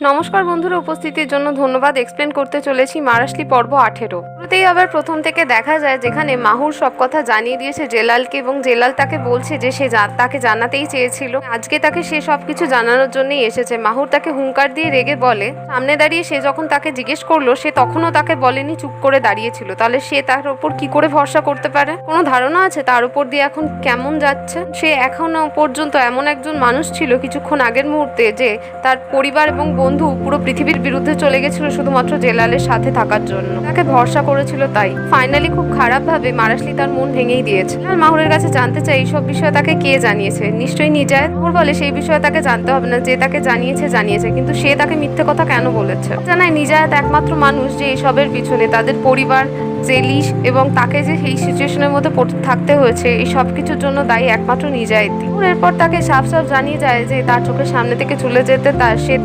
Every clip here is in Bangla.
নমস্কার বন্ধুরা, উপস্থিতির জন্য ধন্যবাদ। এক্সপ্লেন করতে চলেছি মারাশলি পর্ব 18। শুরুতেই আবার প্রথম থেকে দেখা যায় যেখানে মাহুর সব কথা জানিয়ে দিয়েছে জেলালকে, এবং জেলাল তাকে বলছে যে সে তাকে জানাতেই চেয়েছিল, আজকে তাকে সে সবকিছু জানানোর জন্যই এসেছে। মাহুর তাকে হুঙ্কার দিয়ে রেগে বলে, সামনে দাঁড়িয়ে সে যখন তাকে জিজ্ঞেস করলো সে তখনও তাকে বলেনি, চুপ করে দাঁড়িয়েছিল, তাহলে সে তার উপর কি করে ভরসা করতে পারে? কোনো ধারণা আছে তার উপর দিয়ে এখন কেমন যাচ্ছে? সে এখনো পর্যন্ত এমন একজন মানুষ ছিল কিছুক্ষণ আগের মুহূর্তে যে তার পরিবার এবং বন্ধু পুরো পৃথিবীর বিরুদ্ধে চলে গেছিল শুধুমাত্র জেলালের সাথে থাকার জন্য, তাকে ভরসা করেছিল। তাই ফাইনালি খুব খারাপ ভাবে মারাশলি তার মন ভেঙেই দিয়েছে। আর মাহুরের কাছে জানতে চাই এইসব বিষয়ে তাকে কে জানিয়েছে। নিশ্চয়ই নিজায়েত। মাহুর বলে সেই বিষয়ে তাকে জানতে হবে না, যে তাকে জানিয়েছে, কিন্তু সে তাকে মিথ্যে কথা কেন বলেছে। জানায় নিজায়েত একমাত্র মানুষ যে এইসবের পিছনে, তাদের পরিবার, জেলিশ এবং তাকে যে এই সিচুয়েশনের মধ্যে থাকতে হয়েছে, এই সব কিছুর জন্য দায়ী একমাত্র নিজায়েতই। এরপর তাকে সাফ জানিয়ে যায় যে তার চোখের সামনে থেকে চলে যেতে সে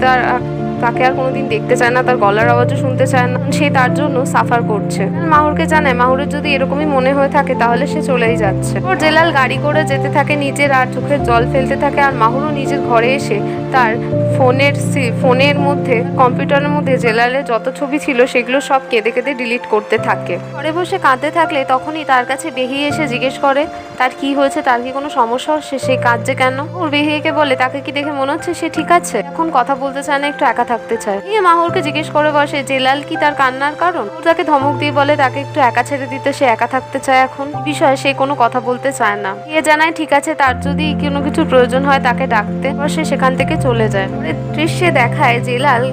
তাকে আর কোনোদিন দেখতে চায় না, তার গলার আওয়াজও শুনতে চায় না, সে তার জন্য সাফার করছে। মাহুরকে জানায় মাহুরের যদি এরকমই মনে হয়ে থাকে তাহলে সে চলেই যাচ্ছে। ওর জেলাল গাড়ি করে যেতে থাকে নিজের, আর চোখের জল ফেলতে থাকে। আর মাহুরও নিজের ঘরে এসে তার ফোনের মধ্যে, কম্পিউটারের মধ্যে জেলালের যত ছবি ছিল সেগুলো সব কেঁদে কেঁদে ডিলিট করতে থাকে। ঘরে বসে কাঁদতে থাকলে তখনই তার কাছে বেহি এসে জিজ্ঞেস করে তার কি হয়েছে, তার কি কোনো সমস্যা হচ্ছে, সে কাঁদছে কেন। ওর বেহিকে বলে তাকে কি দেখে মনে হচ্ছে সে ঠিক আছে, এখন কথা বলতে চায় না, একটু একা থাকতে চায়। মাহুরকে জিজ্ঞেস করে বসে জেলাল কি তার কান্নার কারণ। তাকে ধমক দিয়ে বলে তাকে একটু একা ছেড়ে দিতে, সে একা থাকতে চায়। এখন বিষয়ে সে কোনো কথা বলতে চায় না। জানায় ঠিক আছে, তার যদি কোনো কিছু প্রয়োজন হয় তাকে ডাকতে। সে সেখান থেকে চলে যায়। দৃশ্যে দেখায় জেলাল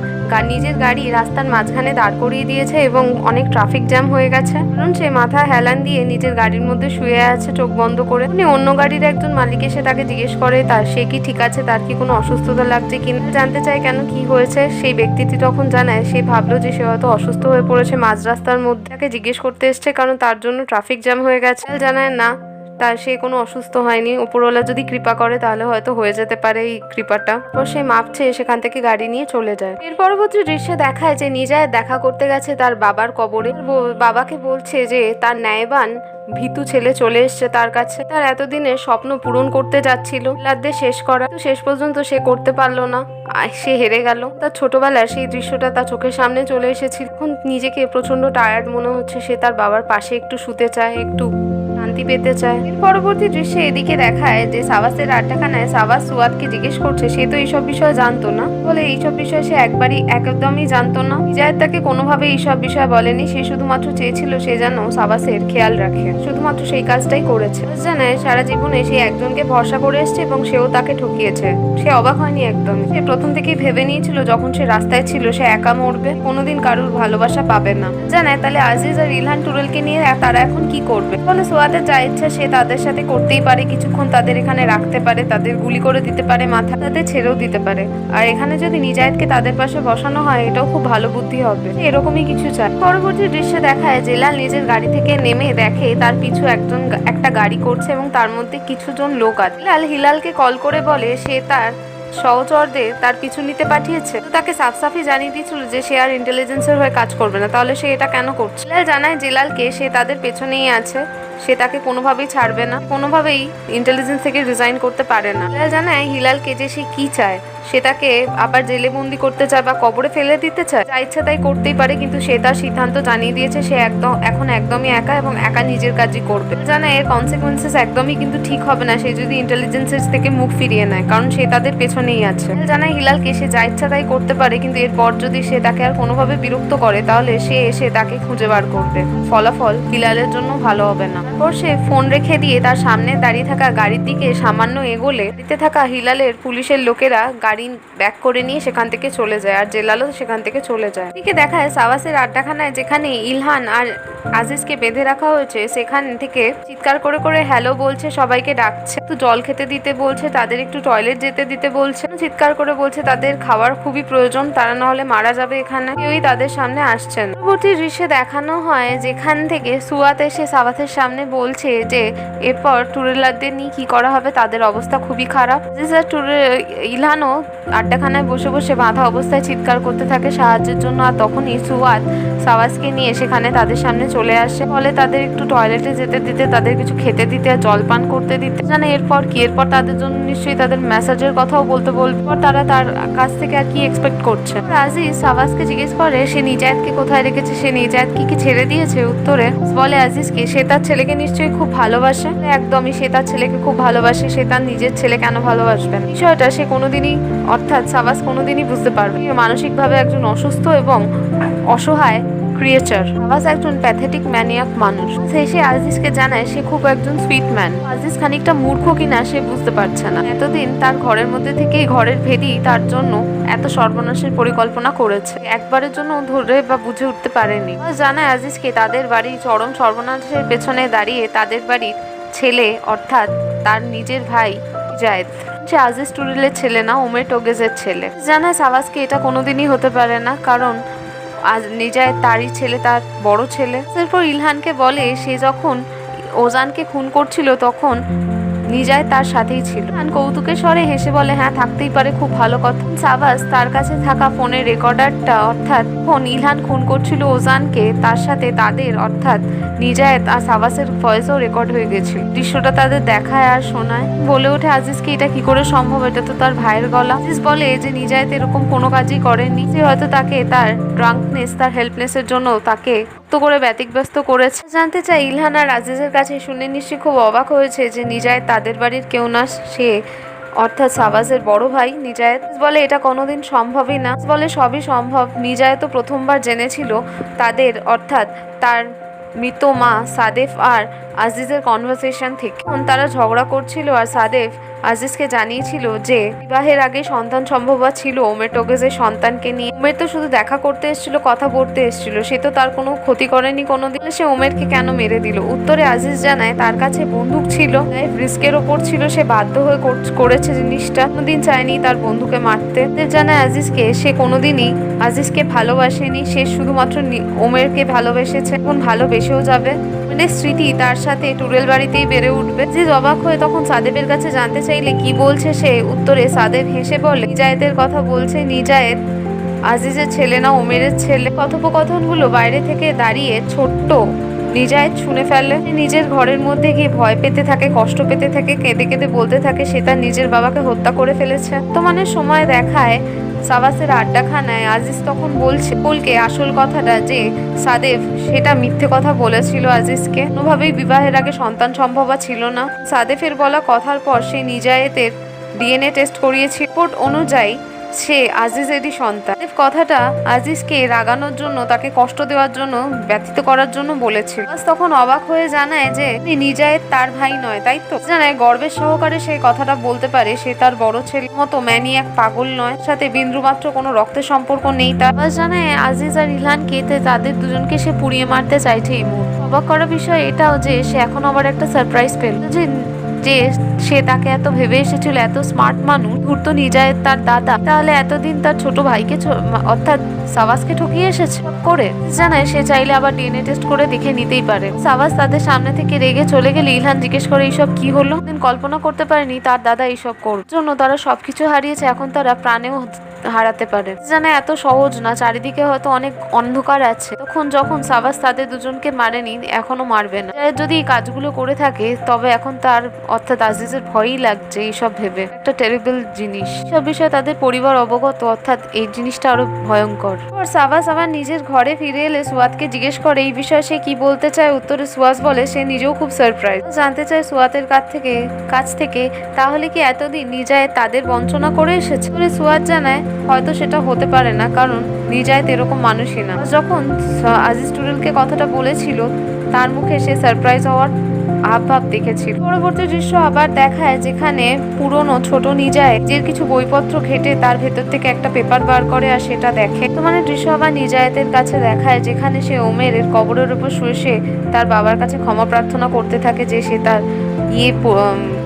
নিজের গাড়ি রাস্তার মাঝখানে দাঁড় করিয়ে দিয়েছে এবং অনেক ট্রাফিক জ্যাম হয়ে গেছে, কারণ সে মাথা হেলান দিয়ে নিজের গাড়ির মধ্যে শুয়ে আছে চোখ বন্ধ করে। উনি অন্য গাড়ির একজন মালিক এসে তাকে জিজ্ঞেস করে সে কি ঠিক আছে, তার কি কোনো অসুস্থতা লাগছে কিনা, জানতে চায় কেন কি হয়েছে। সেই ব্যক্তিটি তখন জানায় সে ভাবলো যে সে হয়তো অসুস্থ হয়ে পড়েছে মাঝ রাস্তার মধ্যে, তাকে জিজ্ঞেস করতে এসছে কারণ তার জন্য ট্রাফিক জ্যাম হয়ে গেছে। জানায় না, তার সে কোনো অসুস্থ হয়নি, উপরওয়ালা যদি কৃপা করে তাহলে হয়তো হয়ে যেতে পারে এই কৃপাটা। তো সে মাপছে, সেখান থেকে গাড়ি নিয়ে চলে যায়। এর পরবর্তী দৃশ্যে দেখায় যে নিজায়েত দেখা করতে গেছে তার বাবার কবরে। বাবাকে বলছে যে তার ন্যায়বান ভীতু ছেলে চলে এসছে তার কাছে, তার এতদিনের স্বপ্ন পূরণ করতে যাচ্ছিল, লাদ্দে শেষ করা, তো শেষ পর্যন্ত সে করতে পারলো না, সে হেরে গেল। তার ছোটবেলার সেই দৃশ্যটা তার চোখের সামনে চলে এসেছিল। এখন নিজেকে প্রচন্ড টায়ার্ড মনে হচ্ছে, সে তার বাবার পাশে একটু শুতে চায়, একটু শান্তি পেতে চায়। এর পরবর্তী দৃশ্যে এদিকে দেখায় যে সাবাসের আড্ডাখানায় সাবাস সুয়াদকে জিজ্ঞেস করছে, সে তো এইসব বিষয়ে জানতো না, বলে এইসব বিষয়ে সে একদমই জানতো না। নিজায়েত তাকে কোনোভাবে এইসব বিষয়ে বলেনি, সে শুধুমাত্র চেয়েছিল সে যেন সাবাসের খেয়াল রাখে, শুধুমাত্র সেই কাজটাই করেছে। জানায় সারা জীবনে সে একজনকে ভরসা করে এসছে এবং সেও তাকে ঠকিয়েছে। সে অবাক হয়নি একদম, সে প্রথম থেকেই ভেবে নিয়েছিল যখন সে রাস্তায় ছিল সে একা মরবে, কোনোদিন কারুর ভালোবাসা পাবে না। জানায় তাহলে আজিজ আর ইলহান টুরেলকে নিয়ে তারা এখন কি করবে। বলে সোয়াদের যা ইচ্ছা সে তাদের সাথে করতেই পারে, কিছুক্ষণ তাদের এখানে রাখতে পারে, তাদের গুলি করে দিতে পারে মাথা, তাদের ছেড়েও দিতে পারে। আর এখানে যদি নিজায়েতকে তাদের পাশে বসানো হয় এটাও খুব ভালো বুদ্ধি হবে, এরকমই কিছু চায়। পরবর্তী দৃশ্যে দেখায় জেলাল নিজের গাড়ি থেকে নেমে দেখে তার পিছু একটা গাড়ি করছে এবং তার মধ্যে কিছুজন লোক আছে। হিলালকে কল করে বলে সে তার সহচরদের তার পিছু নিতে পাঠিয়েছে, তাকে সাফসাফি জানিয়ে দিয়েছিল যে সে আর ইন্টেলিজেন্সের হয়ে কাজ করবে না, তাহলে সে এটা কেন করছে। জানায় জেলালকে সে তাদের পেছনেই আছে, সে তাকে কোনোভাবেই ছাড়বে না, কোনোভাবেই ইন্টেলিজেন্স থেকে রিজাইন করতে পারে না। জানায় হিলালকে যে সে কি চায়, সে তাকে আবার জেলে বন্দি করতে চায় বা কবরে ফেলে দিতে চায়, যা ইচ্ছা তাই করতেই পারে, কিন্তু সে তার সিদ্ধান্ত জানিয়ে দিয়েছে সে এখন একদমই একা এবং একা নিজের কাজই করবে। জানায় এর কনসিকুয়েন্সেস একদমই কিন্তু ঠিক হবে না সে যদি ইন্টেলিজেন্সের থেকে মুখ ফিরিয়ে নেয়, কারণ সে তাদের পেছনেই আছে। জানায় হিলালকে সে যা ইচ্ছা তাই করতে পারে, কিন্তু এরপর যদি সে তাকে আর কোনোভাবে বিরক্ত করে তাহলে সে এসে তাকে খুঁজে বার করবে, ফলাফল হিলালের জন্য ভালো হবে না। তারপর সে ফোন রেখে দিয়ে তার সামনে দাঁড়িয়ে থাকা গাড়ির দিকে সামান্য এগোলে গাড়িতে থাকা হিলালের পুলিশের লোকেরা গাড়ি ব্যাক করে নিয়ে সেখান থেকে চলে যায়, আর জেলালও সেখান থেকে চলে যায়। এদিকে দেখায় সাবাসের আড্ডাখানায় যেখানে ইলহান আর আজিজকে বেঁধে রাখা হয়েছে সেখান থেকে চিৎকার করে করে হ্যালো বলছে, সবাইকে ডাকছে, একটু জল খেতে দিতে বলছে, তাদের একটু টয়লেট যেতে দিতে বলছে, চিৎকার করে বলছে তাদের খাবার খুবই প্রয়োজন, তারা না হলে মারা যাবে এখানে, কেউই তাদের সামনে আসছে না। পরবর্তী দৃশ্যে দেখানো হয় যেখান থেকে সুয়াত এসে সাবাসের সামনে সেখানে বলছে যে এরপর টুরেলারদের নিয়ে কি করা হবে, তাদের অবস্থা খুবই খারাপ। ইলহানও আড্ডাখানায় বসে বসে বাঁধা অবস্থায় চিৎকার করতে থাকে সাহায্যের জন্য। আর তখনই সুয়াদ সাওয়াজকে নিয়ে সেখানে তাদের সামনে চলে আসে, ফলে তাদের একটু টয়লেটে যেতে দিতে, তাদের কিছু খেতে দিতে আর জলপান করতে দিতে। জানে এরপর কি, এরপর তাদের জন্য নিশ্চয়ই তাদের মেসেজের কথাও বলবে, তারা তার কাছ থেকে আর কি এক্সপেক্ট করছে। আজিজ সাওয়াজকে জিজ্ঞেস করে সে নিজায়াতকে কোথায় রেখেছে, সে নিজায়াতকে কি ছেড়ে দিয়েছে। উত্তরে বলে আজিজকে সে তার ছেলেকে নিশ্চয়ই খুব ভালোবাসে। একদমই, সে তার ছেলেকে খুব ভালোবাসে, সে তার নিজের ছেলে কেন ভালোবাসবেন। বিষয়টা সে কোনোদিনই, অর্থাৎ সাওয়াজ কোনোদিনই বুঝতে পারবে। মানসিকভাবে একজন অসুস্থ এবং অসহায় ক্রিয়েচার। সাওয়াজ একজন প্যাথেটিক ম্যানিয়াক মানুষ। সে আজিজকে জানায় সে খুব একজন সুইট ম্যান। আজিজ খানিকটা মূর্খ কিনা সে বুঝতে পারছে না। এতদিন তার ঘরের মধ্যে থেকেই ঘরের ভেদি তার জন্য এত সর্বনাশের পরিকল্পনা করেছে, একবারের জন্য ধরে বা বুঝে উঠতে পারেনি। জানায় আজিজকে তাদের বাড়ির চরম সর্বনাশের পেছনে দাঁড়িয়ে তাদের বাড়ির ছেলে, অর্থাৎ তার নিজের ভাই জায়েদ। সে আজিজ টুরেলের ছেলে না, ওমের টোগেজের ছেলে। জানায় সাওয়াজকে এটা কোনোদিনই হতে পারে না, কারণ আজ নিজায়েত তারই ছেলে, তার বড় ছেলে। এরপর ইলহানকে বলে সে যখন ওজানকে খুন করছিল তখন নিজায়েত তার সাথেই ছিল। কৌতুকের স্বরে হেসে বলে হ্যাঁ থাকতেই পারে, খুব ভালো কথা। সাওয়াজ তার কাছে থাকা ফোনের রেকর্ডারটা, অর্থাৎ ফোন ইলহান খুন করছিল ওজানকে, তার সাথে তাদের অর্থাৎ নিজায়েত আর সাওয়াজের ভয়েসও রেকর্ড হয়ে গেছিল। দৃশ্যটা তাদের দেখায় আর শোনায়। বলে ওঠে আজিজকে এটা কি করে সম্ভব, এটা তো তার ভাইয়ের গলা। আজিজ বলে যে নিজায়েত এরকম কোনো কাজই করেনি, সে হয়তো তাকে তার ড্রাঙ্কনেস, তার হেল্পনেসের জন্য তাকে করে ব্যতিব্যস্ত করেছে। জানতে চাই ইলহান আর আজিজের কাছে শুনে নিশ্চয়ই খুব অবাক হয়েছে যে নিজায়েত তাদের বাড়ির কেউ না, সে অর্থাৎ সাওয়াজের বড় ভাই নিজায়েত। বলে এটা কোনোদিন সম্ভবই না। বলে সবই সম্ভব। নিজায়েত তো প্রথমবার জেনেছিল তাদের, অর্থাৎ তার মৃত মা সাদেফ আর আজিজের কনভারসেশন থেকে। তারা ঝগড়া করছিল আর সাদেফ আজিজকে জানিয়েছিল যে বিবাহের আগে সন্তান সম্ভব ছিল ওমের টোগেজের সন্তানকে নিয়ে। ওমের তো শুধু দেখা করতে এসেছিল, কথা বলতে এসেছিল, সে তো তার কোনো ক্ষতি করেনি কোনোদিন। সে ওমেরকে কেন মেরে দিল। উত্তরে আজিজ জানায় তার কাছে বন্দুক ছিল, রিস্কের ওপর ছিল, সে বাধ্য হয়ে করেছে জিনিসটা, কোনোদিন চায়নি তার বন্ধুকে মারতে। জানায় আজিজকে সে কোনোদিনই আজিজকে ভালোবাসেনি, সে শুধুমাত্র ওমেরকে ভালোবেসেছে, এখন ভালোবেসেও যাবে। মানে স্মৃতি তার সাথে টুরেল বাড়িতেই বেড়ে উঠবে। যে অবাক হয়ে তখন সাদেবের কাছে জানতে চাইলে কি বলছে সে। উত্তরে সাদেব হেসে বলে নিজায়েতের কথা বলছে, নিজায়েত আজিজের ছেলে না, ওমেরের ছেলে। কথোপকথনগুলো বাইরে থেকে দাঁড়িয়ে ছোট্ট নিজায়েত শুনে ফেলে। নিজের ঘরের মধ্যে গিয়ে ভয় পেতে থাকে, কষ্ট পেতে থাকে, কেঁদে কেঁদে বলতে থাকে সে তার নিজের বাবাকে হত্যা করে ফেলেছে। বর্তমানে সময় দেখায় সাওয়াজের আড্ডাখানায় আজিজ তখন বলছে কুলকে আসল কথাটা, যে সাদেফ সেটা মিথ্যে কথা বলেছিল আজিজকে, কোনোভাবেই বিবাহের আগে সন্তান সম্ভব ছিল না। সাদেফের বলা কথার পর সে নিজায়েতের ডিএনএ টেস্ট করিয়েছিল, রিপোর্ট অনুযায়ী সে আজিজেরই সন্তান। কথাটা আজিজকে রাগানোর জন্য, তাকে কষ্ট দেওয়ার জন্য, ব্যথিত করার জন্য বলেছিল। তখন অবাক হয়ে জানায় যে নিজায়েত তার ভাই নয়, তাই তো। জানায় গর্বের সহকারে সেই কথাটা বলতে পারে, সে তার বড় ছেলের মতো ম্যানিয়াক পাগল নয়, সাথে বিন্দুমাত্র কোনো রক্তের সম্পর্ক নেই তার। জানায় আজিজ আর ইলহানকে তাদের দুজনকে সে পুড়িয়ে মারতে চাইছে এই মুহূর্তে। অবাক করার বিষয় এটাও যে সে এখন আবার একটা সারপ্রাইজ পেল, যে সে তাকে এত ভেবে এসেছিল, এত স্মার্ট মানুষ, ধূর্ত নিজায়েত তার দাদা, তাহলে এতদিন তার ছোট ভাইকে অর্থাৎ সাওয়াজকে ঠকিয়ে এসেছে করে। জানায় সে চাইলে আবার ডিএনএ টেস্ট করে দেখে নিতেই পারে। সাওয়াজ তাদের সামনে থেকে রেগে চলে গেলে ইলহান জিজ্ঞেস করে এইসব কি হলো। কল্পনা করতে পারেনি তার দাদা এইসব করার জন্য তারা সবকিছু হারিয়েছে, এখন তারা প্রাণেও হারাতে পারে। জানে এত সহজ না, চারিদিকে হয়তো অনেক অন্ধকার আছে। তখন যখন সাওয়াজ তাদের দুজনকে মারেনি, এখনো মারবে না। যদি এই কাজগুলো করে থাকে তবে এখন তার অর্থাৎ আজিজের ভয়ই লাগছে এইসব ভেবে। একটা টেরিবল জিনিস, সব বিষয়ে তাদের পরিবার অবগত, অর্থাৎ এই জিনিসটা আরো ভয়ঙ্কর। সাওয়াজ আবার নিজের ঘরে ফিরে এলে সুয়াদকে জিজ্ঞেস করে এই বিষয়ে সে কি বলতে চায়। উত্তরে সুয়াজ বলে সে নিজেও খুব সারপ্রাইজ। জানতে চায় সুয়াদের কাছ থেকে তাহলে কি এতদিন নিজায়েত তাদের বঞ্চনা করে এসেছে। সুয়াদ জানায় হয়তো সেটা হতে পারে না, কারণ নিজায়েত এরকম মানুষই না। যখন আজিজ টুরেলকে কথাটা বলেছিল তার মুখে সে সারপ্রাইজ হওয়ার ভাব দেখেছিল। পরবর্তী দৃশ্য আবার দেখায় যেখানে পুরনো ছোট নিজায়েতের কিছু বইপত্র ঘেটে তার ভেতর থেকে একটা পেপার বার করে আর সেটা দেখে। দৃশ্য আবার নিজায়েতের কাছে দেখায় যেখানে সে ওমেরের কবরের উপর শুয়ে তার বাবার কাছে ক্ষমা প্রার্থনা করতে থাকে যে সে তার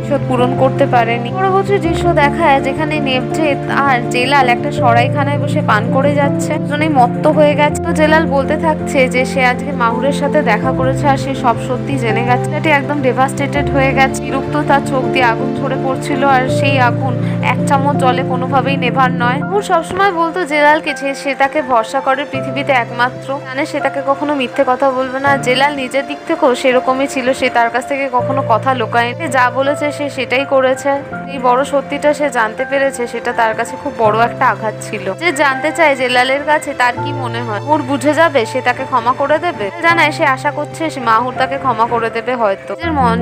প্রতিশোধ পূরণ করতে পারেনি। পরবর্তী দৃশ্য দেখায় যেখানে নেবজেত আর জেলাল একটা সরাইখানায় বসে পান করে যাচ্ছে, দুজনেই মত্ত হয়ে গেছে। তো জেলাল বলতে থাকছে যে সে আজকে মাহুরের সাথে দেখা করেছে আর সে সব সত্যি জেনে গেছে। এটি একদম ডেভাস্টেটেড হয়ে গেছে, বিরক্ত, তার চোখ দিয়ে আগুন ঝরে পড়ছিল আর সেই আগুন এক চামচ জলে কোনোভাবেই নেভার নয়। মাহুর সবসময় বলতো জেলালকে সে তাকে ভরসা করে পৃথিবীতে একমাত্র, জানে সে তাকে কখনো মিথ্যে কথা বলবে না। জেলাল নিজের দিক থেকেও সেরকমই ছিল, সে তার কাছ থেকে কখনো কথা লুকায়নি, যা বলেছে সে সেটাই করেছে। এই বড় সত্যিটা সে জানতে পেরেছে, সেটা তার কাছে খুব বড় একটা আঘাত ছিল। যে জানতে চায় জেলালের কাছে তার কি মনে হয় মাহুর বুঝে যাবে, সে তাকে ক্ষমা করে দেবে। জানায় সে আশা করছে সে মাহুর তাকে ক্ষমা করে দেবে হয়তো।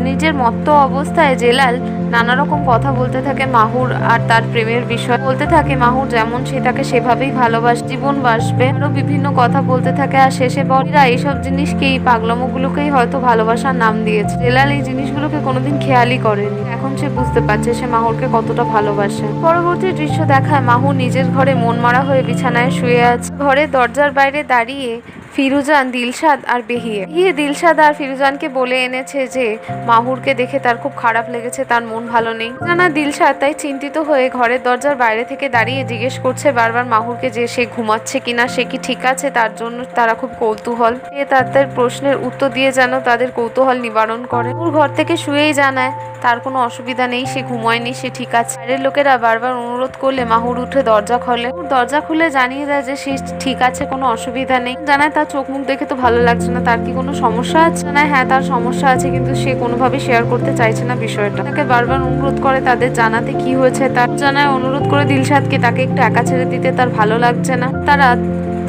নিজের মত্ত অবস্থায় জেলাল নানা রকম কথা বলতে থাকে মাহুর আর তার প্রেমের বিষয় বলতে থাকে, মাহুর যেমন সে তাকে সেভাবেই ভালোবাসে, জীবন বাসবে, আরো বিভিন্ন কথা বলতে থাকে। আর শেষে বলিরা এইসব জিনিসকেই, পাগলামোগুলোকেই হয়তো ভালোবাসার নাম দিয়েছে। জেলাল এই জিনিসগুলোকে কোনোদিন খেয়ালই করেনি, এখন সে বুঝতে পারছে সে মাহুরকে কতটা ভালোবাসে। পরবর্তী দৃশ্য দেখায় মাহুর নিজের ঘরে মন মারা হয়ে বিছানায় শুয়ে আছে। ঘরের দরজার বাইরে দাঁড়িয়ে ফিরুজান, দিলশাদ আর বেহিয়ে দিলশাদ আর ফিরুজানকে বলে এনেছে যে মাহুরকে দেখে তার খুব খারাপ লেগেছে, তার মন ভালো নেই। জানা দিলশাদ তাই চিন্তিত হয়ে ঘরের দরজার বাইরে থেকে দাঁড়িয়ে জিজ্ঞেস করছে বারবার মাহুরকে যে সে ঘুমাচ্ছে কিনা, সে কি ঠিক আছে। তার জন্য তারা খুব কৌতূহল, তাদের প্রশ্নের উত্তর দিয়ে যেন তাদের কৌতূহল নিবারণ করে। ওর ঘর থেকে শুয়েই জানায় তার কোনো অসুবিধা নেই, সে ঘুমায়নি, সে ঠিক আছে। বাইরের লোকেরা বারবার অনুরোধ করলে মাহুর উঠে দরজা খোলে। দরজা খুলে জানিয়ে দেয় যে সে ঠিক আছে, কোনো অসুবিধা নেই। জানায় তার চোখ মুখ দেখে তো ভালো লাগছে না, তার কি কোনো সমস্যা আছে। জানায় হ্যাঁ তার সমস্যা আছে, কিন্তু সে কোনোভাবেই শেয়ার করতে চাইছে না বিষয়টা। তাকে বারবার অনুরোধ করে তাদের জানাতে কি হয়েছে। তার জানায় অনুরোধ করে দিলশাদকে তাকে একটু একা ছেড়ে দিতে, তার ভালো লাগছে না। তারা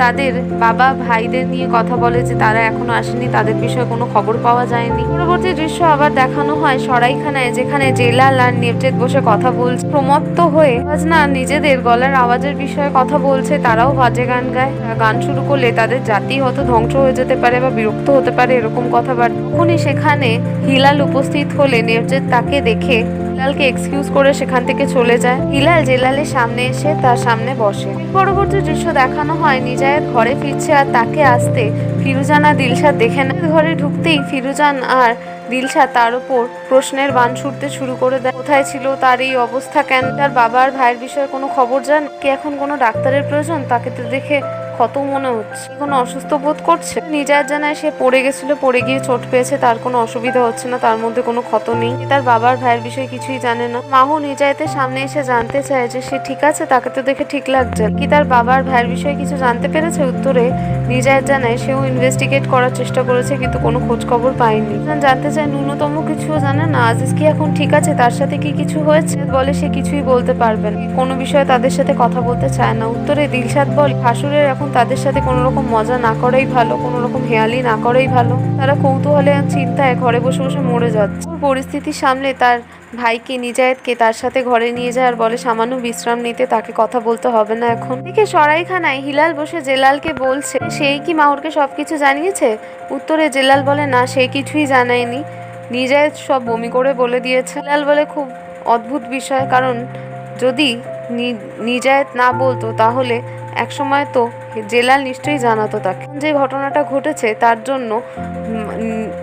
তাদের বাবা ভাইদের নিয়ে কথা বলে যে তারা এখনো আসেনি, তাদের বিষয়ে কোনো খবর পাওয়া যায়নি। পরবর্তী দৃশ্য আবার দেখানো হয় সরাইখানায়, যেখানে জেলাল আর নেবজেত বসে কথা বলছে। প্রমত্ত হয়ে না নিজেদের গলার আওয়াজের বিষয়ে কথা বলছে, তারাও বাজে গান গায়। গান শুরু করলে তাদের জাতি হয়তো ধ্বংস হয়ে যেতে পারে বা বিরক্ত হতে পারে, এরকম কথাবার্তা। তখনই সেখানে হিলাল উপস্থিত হলে নেবজেত তাকে দেখে হিলালকে এক্সকিউজ করে সেখান থেকে চলে যায়। হিলাল জেলালের সামনে এসে তার সামনে বসে। পরবর্তী দৃশ্য দেখানো হয় নিজায়েত ঘরে ফিরছে আর তাকে আসতে ফিরুজান আর দিলশাদ দেখে নেয়। ঘরে ঢুকতেই ফিরুজান আর দিলশাদ তার উপর প্রশ্নের বাণ ছুটতে শুরু করে দেয়। কোথায় ছিল, তার এই অবস্থা কেন, তার বাবা আর ভাইয়ের বিষয়ে কোনো খবর জান কি, এখন কোনো ডাক্তারের প্রয়োজন, তাকে তো দেখে ক্ষত মনে হচ্ছে, কোনো অসুস্থ বোধ করছে। নিজায়েত জানায় সে পড়ে গেছিল, পড়ে গিয়ে চোট পেয়েছে, তার কোনো অসুবিধা হচ্ছে না, তার মধ্যে কোনো ক্ষত নেই। তার বাবার ভাইয়ের বিষয়ে কিছুই জানে না। মাহু নিজায়েতের সামনে এসে জানতে চায় যে সে ঠিক আছে, তাকে তো দেখে ঠিক লাগছে, কি তার বাবার ভাইয়ের বিষয়ে কিছু জানতে পেরেছে। উত্তরে নিজায়েত জানায় সেও ইনভেস্টিগেট করার চেষ্টা করেছে কিন্তু কোনো খোঁজ খবর পায়নি। জানতে চায় ন্যূনতম কিছুও জানে না, আজিজ কি এখন ঠিক আছে, তার সাথে কি কিছু হয়েছে। বলে সে কিছুই বলতে পারবে না, কোনো বিষয়ে তাদের সাথে কথা বলতে চায় না। উত্তরে দিলশাদ বলে শাশুড়ের এখন তাদের সাথে কোনো রকম মজা না করাই ভালো, কোনো রকম হেয়ালি না করাই ভালো, তারা কৌতূহলে চিন্তায় ঘরে বসে বসে মরে যাচ্ছে। পরিস্থিতি সামলে তার ভাইকে নিজায়েতকে তার সাথে ঘরে নিয়ে যায় আর বলে সামান্য বিশ্রাম নিতে, তাকে কথা বলতে হবে না এখন। দেখে সরাইখানায় হিলাল বসে জেলালকে বলছে সেই কি মাহুরকে সবকিছু জানিয়েছে। উত্তরে জেলাল বলে না, সে কিছুই জানায়নি, নিজায়েত সব বমি করে বলে দিয়েছে। হিলাল বলে খুব অদ্ভুত বিষয়, কারণ যদি নিজায়েত না বলতো তাহলে একসময় তো জেলাল নিশ্চয়ই জানাতো তাকে। যে ঘটনাটা ঘটেছে তার জন্য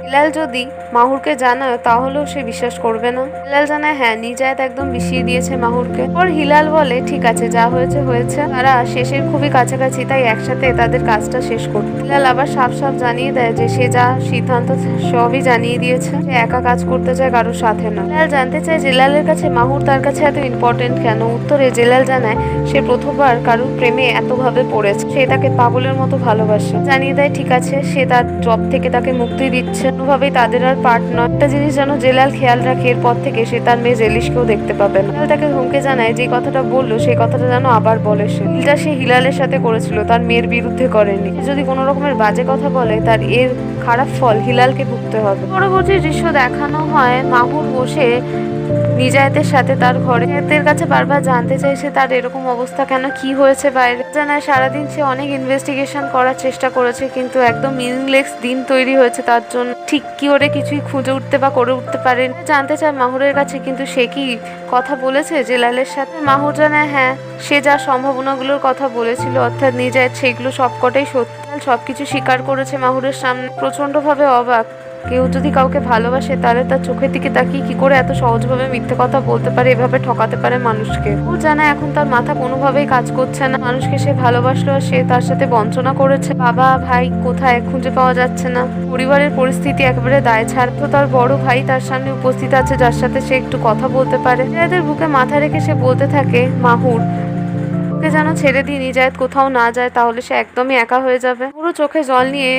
হিলাল যদি মাহুরকে জানায় তাহলেও সে বিশ্বাস করবে না। হিলাল জানায় হ্যাঁ নিজায়েত একদম মিশিয়ে দিয়েছে মাহুরকে। পর হিলাল বলে ঠিক আছে, যা হয়েছে হয়েছে, তারা শেষের খুবই কাছাকাছি, তাই একসাথে তাদের কাজটা শেষ করতে। হিলাল আবার সাফ সাফ জানিয়ে দেয় যে সে যা সিদ্ধান্ত সবই জানিয়ে দিয়েছে, সে একা কাজ করতে চায়, কারোর সাথে না। হিলাল জানতে চায় জেলালের কাছে মাহুর তার কাছে এত ইম্পর্টেন্ট কেন। উত্তরে জেলাল জানায় সে প্রথমবার কারোর প্রেমে এতভাবে পড়েছে, সে তাকে পাগলের মতো ভালোবাসে। জানিয়ে দেয় ঠিক আছে, সে তার জব থেকে তাকে মুক্তি দিচ্ছে, কোনোভাবেই তাদের আর পার্ট নয়। একটা জিনিস যেন জেলাল খেয়াল রাখে, এরপর থেকে সে তার মেয়ে জেলিশকেও দেখতে পাবে না। জেলাল তাকে হুমকে জানায় যে কথাটা বললো সেই কথাটা যেন আবার বলে। সে হিলালের সাথে করেছিল, তার মেয়ের বিরুদ্ধে করেনি। যদি কোনো রকমের বাজে কথা বলে তার এর খারাপ ফল হিলালকে ভুগতে হবে। পরবর্তী দৃশ্য দেখানো হয় মাহুর বসে নিজায়েতের সাথে তার ঘরে। নিজায়েতের কাছে বারবার জানতে চাইছে তার এরকম অবস্থা কেন, কি হয়েছে বাইরে। জানায় সারাদিন সে অনেক ইনভেস্টিগেশন করার চেষ্টা করেছে কিন্তু একদম মিনিংলেস দিন তৈরি হয়েছে তার জন্য, ঠিক কি করে কিছুই খুঁজে উঠতে বা করে উঠতে পারেনি। জানতে চায় মাহুরের কাছে কিন্তু সে কি কথা বলেছে জেলালের সাথে। মাহুর জানায় হ্যাঁ, সে যা সম্ভাবনাগুলোর কথা বলেছিল অর্থাৎ নিজায়েত, সেগুলো সবকটাই সত্যি। সবকিছু স্বীকার করেছে মাহুরের সামনে। প্রচন্ড ভাবে অবাক কেউ যদি কাউকে ভালোবাসে তাহলে তার চোখের দিকে তাকিয়ে কি করে এত সহজভাবে মিথ্যে কথা বলতে পারে, এভাবে ঠকাতে পারে মানুষকে। ও জানে এখন তার মাথা কোনোভাবেই কাজ করছে না। মানুষকে সে ভালোবাসলো আর সে তার সাথে বঞ্চনা করেছে। বাবা ভাই কোথায় খুঁজে পাওয়া যাচ্ছে না। পরিবারের পরিস্থিতি একেবারে দায় ছাড়। তো তার বড় ভাই তার সামনে উপস্থিত আছে, যার সাথে সে একটু কথা বলতে পারে। নিজেদের বুকে মাথা রেখে সে বলতে থাকে, মাহুর ওকে যেন ছেড়ে দিয়ে নিজায়েত কোথাও না যায়, তাহলে সে একদমই একা হয়ে যাবে। পুরো চোখে জল নিয়ে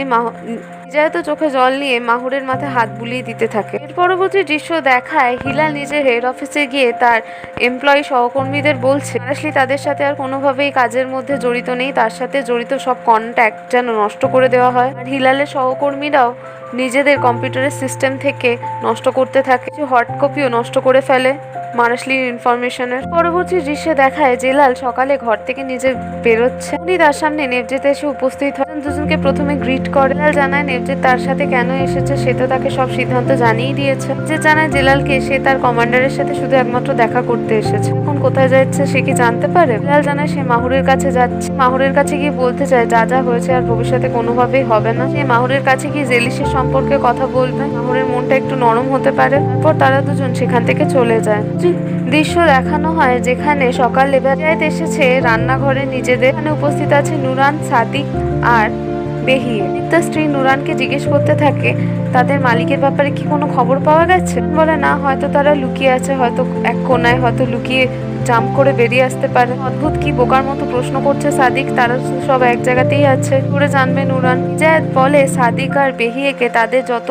নিজায়েত চোখে জল নিয়ে মাহুরের মাথায় হাত বুলিয়ে দিতে থাকে। এর পরবর্তী দৃশ্য দেখায় হিলাল নিজের হেড অফিসে গিয়ে তার এমপ্লয়ি সহকর্মীদের বলছে আসলে তাদের সাথে আর কোনোভাবেই কাজের মধ্যে জড়িত নেই, তার সাথে জড়িত সব কন্ট্যাক্ট যেন নষ্ট করে দেওয়া হয়। আর হিলালের সহকর্মীরাও নিজেদের কম্পিউটারের সিস্টেম থেকে নষ্ট করতে থাকে, হট কপিও নষ্ট করে ফেলে মারাশলির ইনফরমেশনের। পরবর্তী দৃশ্যে দেখায় জেলাল সকালে ঘর থেকে নিজে বেরোচ্ছে। উনি তার সামনে নেবজেত এসে উপস্থিত হয়। দুজনকে প্রথমে গ্রিট করে। জেলাল জানায় নেবজেত তার সাথে কেন এসেছে, সে তো তাকে সব সিদ্ধান্ত জানিয়ে দিয়েছে। যে জানায় জেলালকে সে তার কমান্ডারের সাথে শুধু একমাত্র দেখা করতে এসেছে। এখন কোথায় যাচ্ছে সে কি জানতে পারে? জেলাল জানায় সে মাহুরের কাছে যাচ্ছে। মাহুরের কাছে গিয়ে বলতে চায় যা যা হয়েছে আর ভবিষ্যতে কোনোভাবেই হবে না। সে মাহুরের কাছে গিয়ে জেলিসের সম্পর্কে কথা বলবে, মাহুরের মনটা একটু নরম হতে পারে। তারপর তারা দুজন সেখান থেকে চলে যায়। দৃশ্য দেখানো হয় যেখানে সকালে নিজায়েত এসেছে রান্নাঘরে নিজেদের। এখানে উপস্থিত আছে নুরান, সাদিক আর বেহিয়ে। তার স্ত্রী নুরানকে জিজ্ঞেস করতে থাকে তাদের মালিকের ব্যাপারে কি কোনো খবর পাওয়া গেছে। বলে না, হয়তো তারা লুকিয়ে আছে, হয়তো এক কোনায়, হয়তো লুকিয়ে জাম্প করে বেরিয়ে আসতে পারে। অদ্ভুত কি বোকার মতো প্রশ্ন করছে সাদিক, তারা সব এক জায়গাতেই আছে, করে জানবে নুরান। নিজায়েত বলে সাদিক আর বেহিয়েকে তাদের যত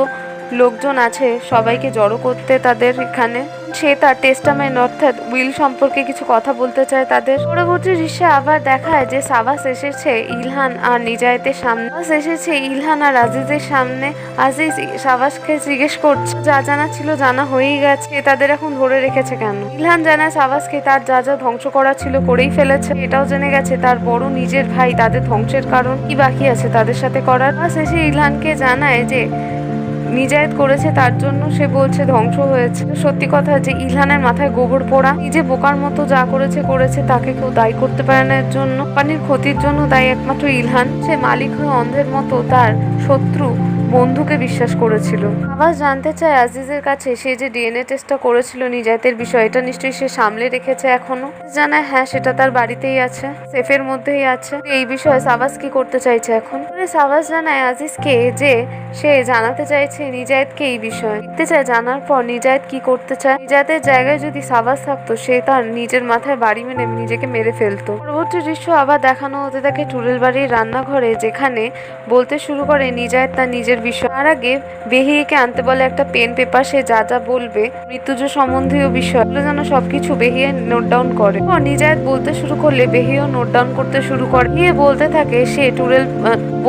লোকজন আছে সবাইকে জড়ো করতে তাদের এখানে। সে তার টেস্টামেন্ট অর্থাৎ উইল সম্পর্কে কিছু কথা বলতে চায় তাদের। পরবর্তী দৃশ্যে আবার দেখায় যে সাবাস এসেছে ইলহান আর নিজায়েতের সামনে। এসেছে ইলহান আর আজিজের সামনে। আজিজ সাবাসকে জিজ্ঞেস করছে যা জানা ছিল জানা হয়েই গেছে, তাদের এখন ধরে রেখেছে কেন। ইলহান জানায় সাবাসকে তার যা যা ধ্বংস করা ছিল করেই ফেলেছে। এটাও জেনে গেছে তার বড় নিজের ভাই তাদের ধ্বংসের কারণ কি বাকি আছে তাদের সাথে করার। শেষে ইলহানকে জানায় যে নিজায়েত করেছে, তার জন্য সে বলছে ধ্বংস হয়েছে। সত্যি কথা যে ইলহানের মাথায় গোবর পোড়া। নিজে বোকার মতো যা করেছে তাকে কেউ দায়ী করতে পারে না। এর জন্য পানির ক্ষতির জন্য দায়ী একমাত্র ইলহান। সে মালিক হয়ে অন্ধের মতো তার শত্রু বন্ধুকে বিশ্বাস করেছিল। আবার জানতে চায় আজিজের কাছে সে যে ডিএনএ টেস্টটা করেছিল নিজায়েতের বিষয়, এটা নিশ্চয়ই সে সামলে রেখেছে এখনো। জানায় হ্যাঁ, সেটা তার বাড়িতেই আছে, সেফের মধ্যেই আছে। এই বিষয়ে সাবাস কি করতে চাইছে এখন। সাবাস জানায় আজিজকে যে সে জানাতে চাইছে নিজায়েতকে এই বিষয়ে। দেখতে চায় জানার পর নিজায়েত কি করতে চায়। নিজায়েতের জায়গায় যদি সাবাস থাকতো সে তার নিজের মাথায় বাড়ি মেরে নিজেকে মেরে ফেলতো। পরবর্তী দৃশ্য আবার দেখানো হতে থাকে টুরেল বাড়ির রান্নাঘরে, যেখানে বলতে শুরু করে নিজায়েত তার নিজের বিষয়। তার আগে বেহিয়েকে আনতে বলে একটা পেন পেপার, সে যা যা বলবে মৃত্যুজ সম্বন্ধীয় বিষয় যেন সবকিছু বেহিয়ে নোট ডাউন করে। নিজায়েত বলতে শুরু করলে বেহিও নোট ডাউন করতে শুরু করে।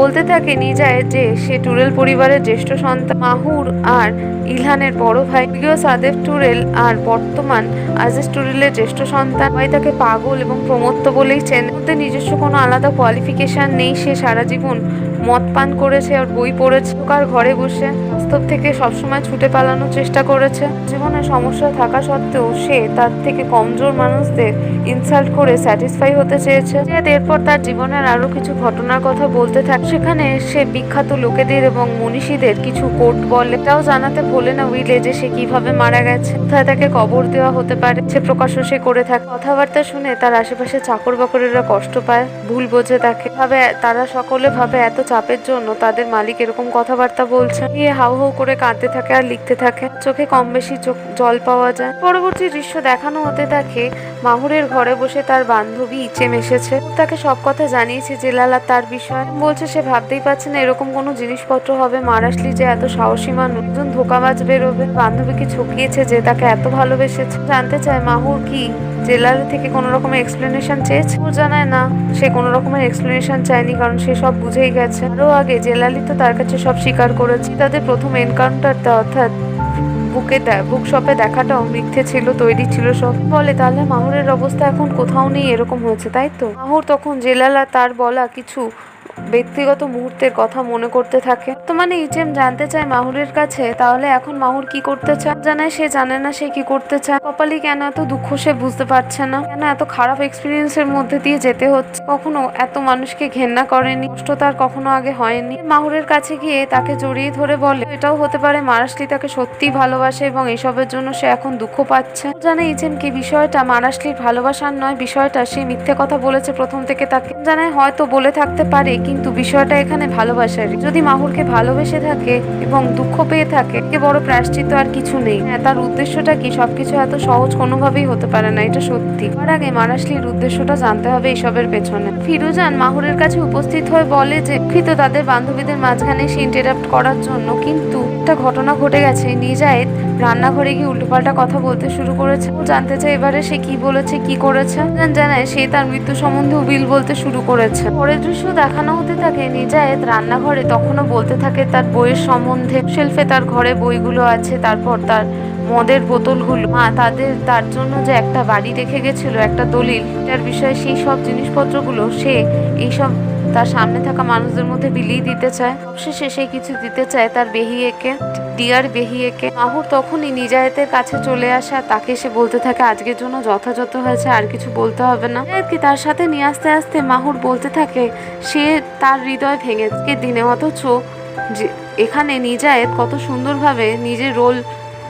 বলতে থাকে নিজায়েত যে সে টুরেল পরিবারের জ্যেষ্ঠ সন্তান, মাহুর আর ইলহানের বড় ভাই, সাদেব টুরেল আর বর্তমান আজিজ টুরেলের জ্যেষ্ঠ সন্তান। ভাই তাকে পাগল এবং প্রমত্ত বলেই চেনে। নিজস্ব কোনো আলাদা কোয়ালিফিকেশন নেই। সে সারা জীবন মদ পান করেছে আর বই পড়েছে, কার ঘরে বসে বাস্তব থেকে সবসময় ছুটে পালানোর চেষ্টা করেছে। জীবনে সমস্যা থাকা সত্ত্বেও সে তার থেকে কমজোর মানুষদের ইনসাল্ট করে স্যাটিসফাই হতে চেয়েছে। এরপর তার জীবনের আরো কিছু ঘটনার কথা বলতে থাকে। সেখানে সে বিখ্যাত লোকেদের এবং মনীষীদের কিছু কোট বলে। এটাও জানাতে ভোলে না উইলে যে সে কিভাবে মারা গেছে, কোথায় তাকে কবর দেওয়া হতে পারে, সে প্রকাশ্য সে করে থাকে। কথাবার্তা শুনে তার আশেপাশে চাকর বাকরেরা কষ্ট পায়, ভুল বোঝে তাকে। তারা সকলে ভাবে এত চাপের জন্য তাদের মালিক এরকম কথাবার্তা বলছে। হাউ হাউ করে কাঁদতে থাকে আর লিখতে থাকে। চোখে কম বেশি জল পাওয়া যায়। পরবর্তী দৃশ্য দেখানো হতে থাকে মাহুরের ঘরে বসে তার বান্ধবী ইচেম এসেছে। তাকে সব কথা জানিয়েছে জেলাল আর তার বিষয়। বলছে সে ভাবতেই পারছে না এরকম কোনো জিনিসপত্র হবে। মারাশলি যে এত সাহসী মানুষ, একজন ধোকাবাজ বেরোবে। বান্ধবীকে ঠকিয়েছে যে তাকে এত ভালোবেসেছে। জানতে চায় মাহুর কি জেলাল থেকে কোনো রকমের এক্সপ্লেনেশন চেয়েছে। ও জানায় না, সে কোনো রকমের এক্সপ্লেনেশন চায়নি, কারণ সে সব বুঝেই গেছে। আরও আগে জেলালি তো তার কাছে সব স্বীকার করেছে। তাদের প্রথম এনকাউন্টারটা অর্থাৎ বুক শপে দেখাটাও মিথ্যে ছিল, তৈরি ছিল সব। বলে তাহলে মাহুরের অবস্থা এখন কোথাও নেই, এরকম হয়েছে তাই তো। মাহুর তখন জেলালা তার বলা কিছু ব্যক্তিগত মুহূর্তের কথা মনে করতে থাকে। বর্তমানে ইচেম জানতে চায় মাহুরের কাছে তাহলে এখন মাহুর কি করতে চায়। জানায় সে জানে না সে কি করতে চায়। কপালি কেন এত দুঃখ সে বুঝতে পারছে না, কেন এত খারাপ এক্সপিরিয়েন্সের মধ্যে দিয়ে যেতে হচ্ছে। কখনো এত মানুষকে ঘেন্না করেনি, কষ্ট তার কখনো আগে হয়নি। মাহুরের কাছে গিয়ে তাকে জড়িয়ে ধরে বলে এটাও হতে পারে মারাশলি তাকে সত্যিই ভালোবাসে এবং এসবের জন্য সে এখন দুঃখ পাচ্ছে। জানে ইচেমকে বিষয়টা মারাশলির ভালোবাসার নয়, বিষয়টা সে মিথ্যে কথা বলেছে প্রথম থেকে তাকে। জানায় হয়তো বলে থাকতে পারে কিন্তু বিষয়টা এখানে ভালোবাসারই। যদি মাহুরকে ভালোবেসে থাকে এবং দুঃখ পেয়ে থাকে একে বড় প্রায়শ্চিত্ত আর কিছু নেই। হ্যাঁ, তার উদ্দেশ্যটা কি? সবকিছু এত সহজ কোনোভাবেই হতে পারে না, এটা সত্যি। তার আগে মারাশলির উদ্দেশ্যটা জানতে হবে এইসবের পেছনে। ফিরোজান মাহুরের কাছে উপস্থিত হয়ে বলে যে দুঃখিত তাদের বান্ধবীদের মাঝখানে সে ইন্টারাপ্ট করার জন্য, কিন্তু একটা ঘটনা ঘটে গেছে। নিজায়েত রান্নাঘরে গিয়ে উল্টোপাল্টা কথা বলতে শুরু করেছে। ও জানতে চায় এবারে সে কি বলেছে, কি করেছে। জানায় সে তার মৃত্যু সম্বন্ধে উবিল বলতে শুরু করেছে। পরের দৃশ্য দেখানো হতে থাকে নিজায়েত রান্নাঘরে তখনও বলতে থাকে তার বইয়ের সম্বন্ধে। শেলফে তার ঘরে বইগুলো আছে, তারপর তার মদের বোতলগুলো, মা তার জন্য যে একটা বাড়ি রেখে গেছিল, একটা দলিল, তার বিষয়ে সেই সব জিনিসপত্রগুলো সে এইসব তার সামনে থাকা মানুষদের মধ্যে বিলিয়ে দিতে চায়। অবশেষে সে কিছু দিতে চায় তার বেহিয়েকে, ডিয়ার বেহিয়েকে। মাহুর তখনই নিজায়েতের কাছে চলে আসে আর তাকে সে বলতে থাকে আজকের জন্য যথাযথ হয়েছে, আর কিছু বলতে হবে না। কি তার সাথে নিয়ে আসতে আসতে মাহুর বলতে থাকে সে তার হৃদয় ভেঙে দিনে, অথচ যে এখানে নিজায়েত কত সুন্দরভাবে নিজের রোল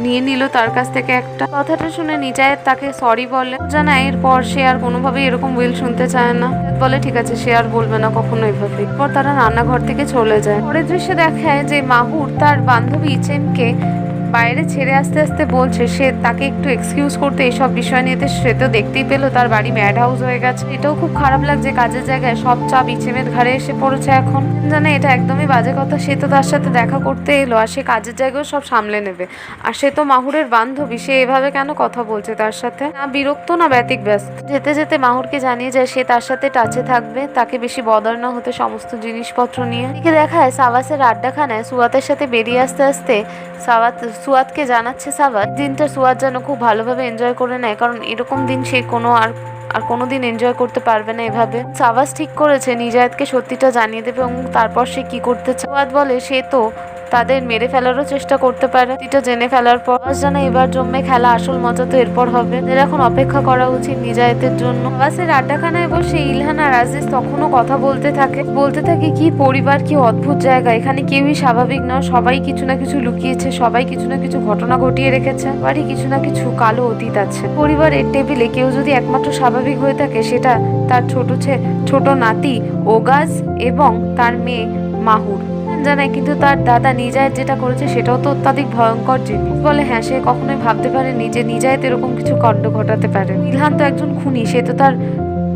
নিয়ে নিল তার কাছ থেকে। একটা কথাটা শুনে নিজায়েত তাকে সরি বলে। জানায় এরপর সে আর কোনোভাবেই এরকম উইল শুনতে চায় না। বলে ঠিক আছে, সে আর বলবে না কখনো এভাবে। এরপর তারা রান্নাঘর থেকে চলে যায়। পরের দৃশ্যে দেখায় যে মাহুর তার বান্ধবী ইচেমকে বাইরে ছেড়ে আসতে আসতে বলছে সে তাকে একটু এক্সকিউজ করতে এইসব বিষয় নিয়ে। সে তো দেখতেই পেলো তার বাড়ি ম্যাড হাউস হয়ে গেছে। এটাও খুব খারাপ লাগছে, কাজের জায়গায় সব চাপ ইচেমের ঘাড়ে এসে পড়েছে এখন। জানে এটা একদমই বাজে কথা। সে তো তার সাথে দেখা করতে এলো আর সে কাজের জায়গায় সব সামলে নেবে, আর সে তো মাহুরের বান্ধবী। সে এভাবে কেন কথা বলছে তার সাথে? না বিরক্ত না ব্যতিক ব্যস্ত। যেতে যেতে মাহুরকে জানিয়ে যায় সে তার সাথে টাচে থাকবে, তাকে বেশি বদর না হতে সমস্ত জিনিসপত্র নিয়ে। এদিকে দেখায় সাওয়াসের আড্ডাখানায় সুয়াতের সাথে বেরিয়ে আসতে আসতে সুয়াতকে জানাচ্ছে সাওয়াত দিনটা সুয়াত যেন খুব ভালোভাবে এনজয় করে নেয়, কারণ এরকম দিন সে আর কোনোদিন এনজয় করতে পারবে না এভাবে। সাওয়াস ঠিক করেছে নিজায়েতকে সত্যিটা জানিয়ে দেবে এবং তারপর সে কি করতে চায়। সুয়াত বলে সে তো তাদের মেরে ফেলারও চেষ্টা করতে পারে। এটা জেনে ফেলার পর জানা এবার জমে খেলা, আসল মজা তো এরপর হবে। এদের এখন অপেক্ষা করা উচিত নিজায়েতের জন্য। বাসের আড্ডাখানায় বসে ইলহান আর আজিজ তখনও কথা বলতে থাকে কি পরিবার, কি অদ্ভুত জায়গা। এখানে কেউই স্বাভাবিক না, সবাই কিছু না কিছু লুকিয়েছে, সবাই কিছু না কিছু ঘটনা ঘটিয়ে রেখেছে, বাড়ি কিছু না কিছু কালো অতীত আছে। পরিবারের টেবিলে কেউ যদি একমাত্র স্বাভাবিক হয়ে থাকে সেটা তার ছোট নাতি ওগাজ এবং তার মেয়ে মাহুর। জানায় কিন্তু তার দাদা নিজায়েত যেটা করেছে সেটাও তো অত্যাধিক ভয়ঙ্কর জিনিস। বলে হ্যাঁ, সে কখনোই ভাবতে পারেনি যে নিজায়েত এরকম কিছু কাণ্ড ঘটাতে পারে। ইলহান তো একজন খুনি, সে তো তার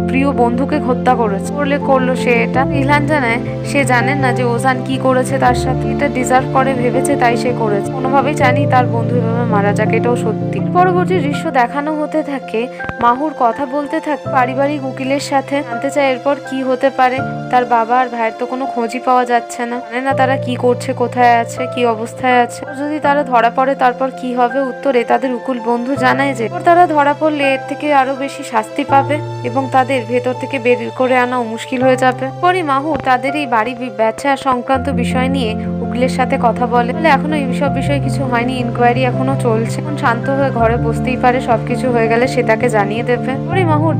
প্রিয় বন্ধুকে হত্যা করেছে। করলো সে এটা। ইলহান জানায় সে জানেন না যে ওজান কি করেছে তার সাথে, এটা ডিজার্ভ করে ভেবেছে তাই সে করেছে। কোনোভাবেই জানি তার বন্ধু এভাবে মারা যাক, এটাও সত্যি। পরবর্তী দৃশ্য দেখানো হতে থাকে মাহুর কথা বলতে থাকে পারিবারিক উকিলের সাথে। জানতে চায় এরপর কি হতে পারে। তার বাবা আর ভাইয়ের তো কোনো খোঁজই পাওয়া যাচ্ছে না, জানে না তারা কি করছে, কোথায় আছে, কি অবস্থায় আছে। যদি তারা ধরা পড়ে তারপর কি হবে? উত্তরে তাদের উকিল বন্ধু জানায় যে তারা ধরা পড়লে এর থেকে আরো বেশি শাস্তি পাবে এবং তাদের ভেতর থেকে বের করে আনাও মুশকিল হয়ে যাবে। পরে মাহুর তাদের এই বাড়ি ব্যবসা সংক্রান্ত বিষয় নিয়ে উকিলের সাথে কথা বলে। এখনো এইসব বিষয়ে কিছু হয়নি, ইনকোয়ারি এখনো চলছে। এখন শান্ত হয়ে ঘরে বসতেই পারে, সবকিছু হয়ে গেলে সে তাকে জানিয়ে দেবে। পরে মাহুর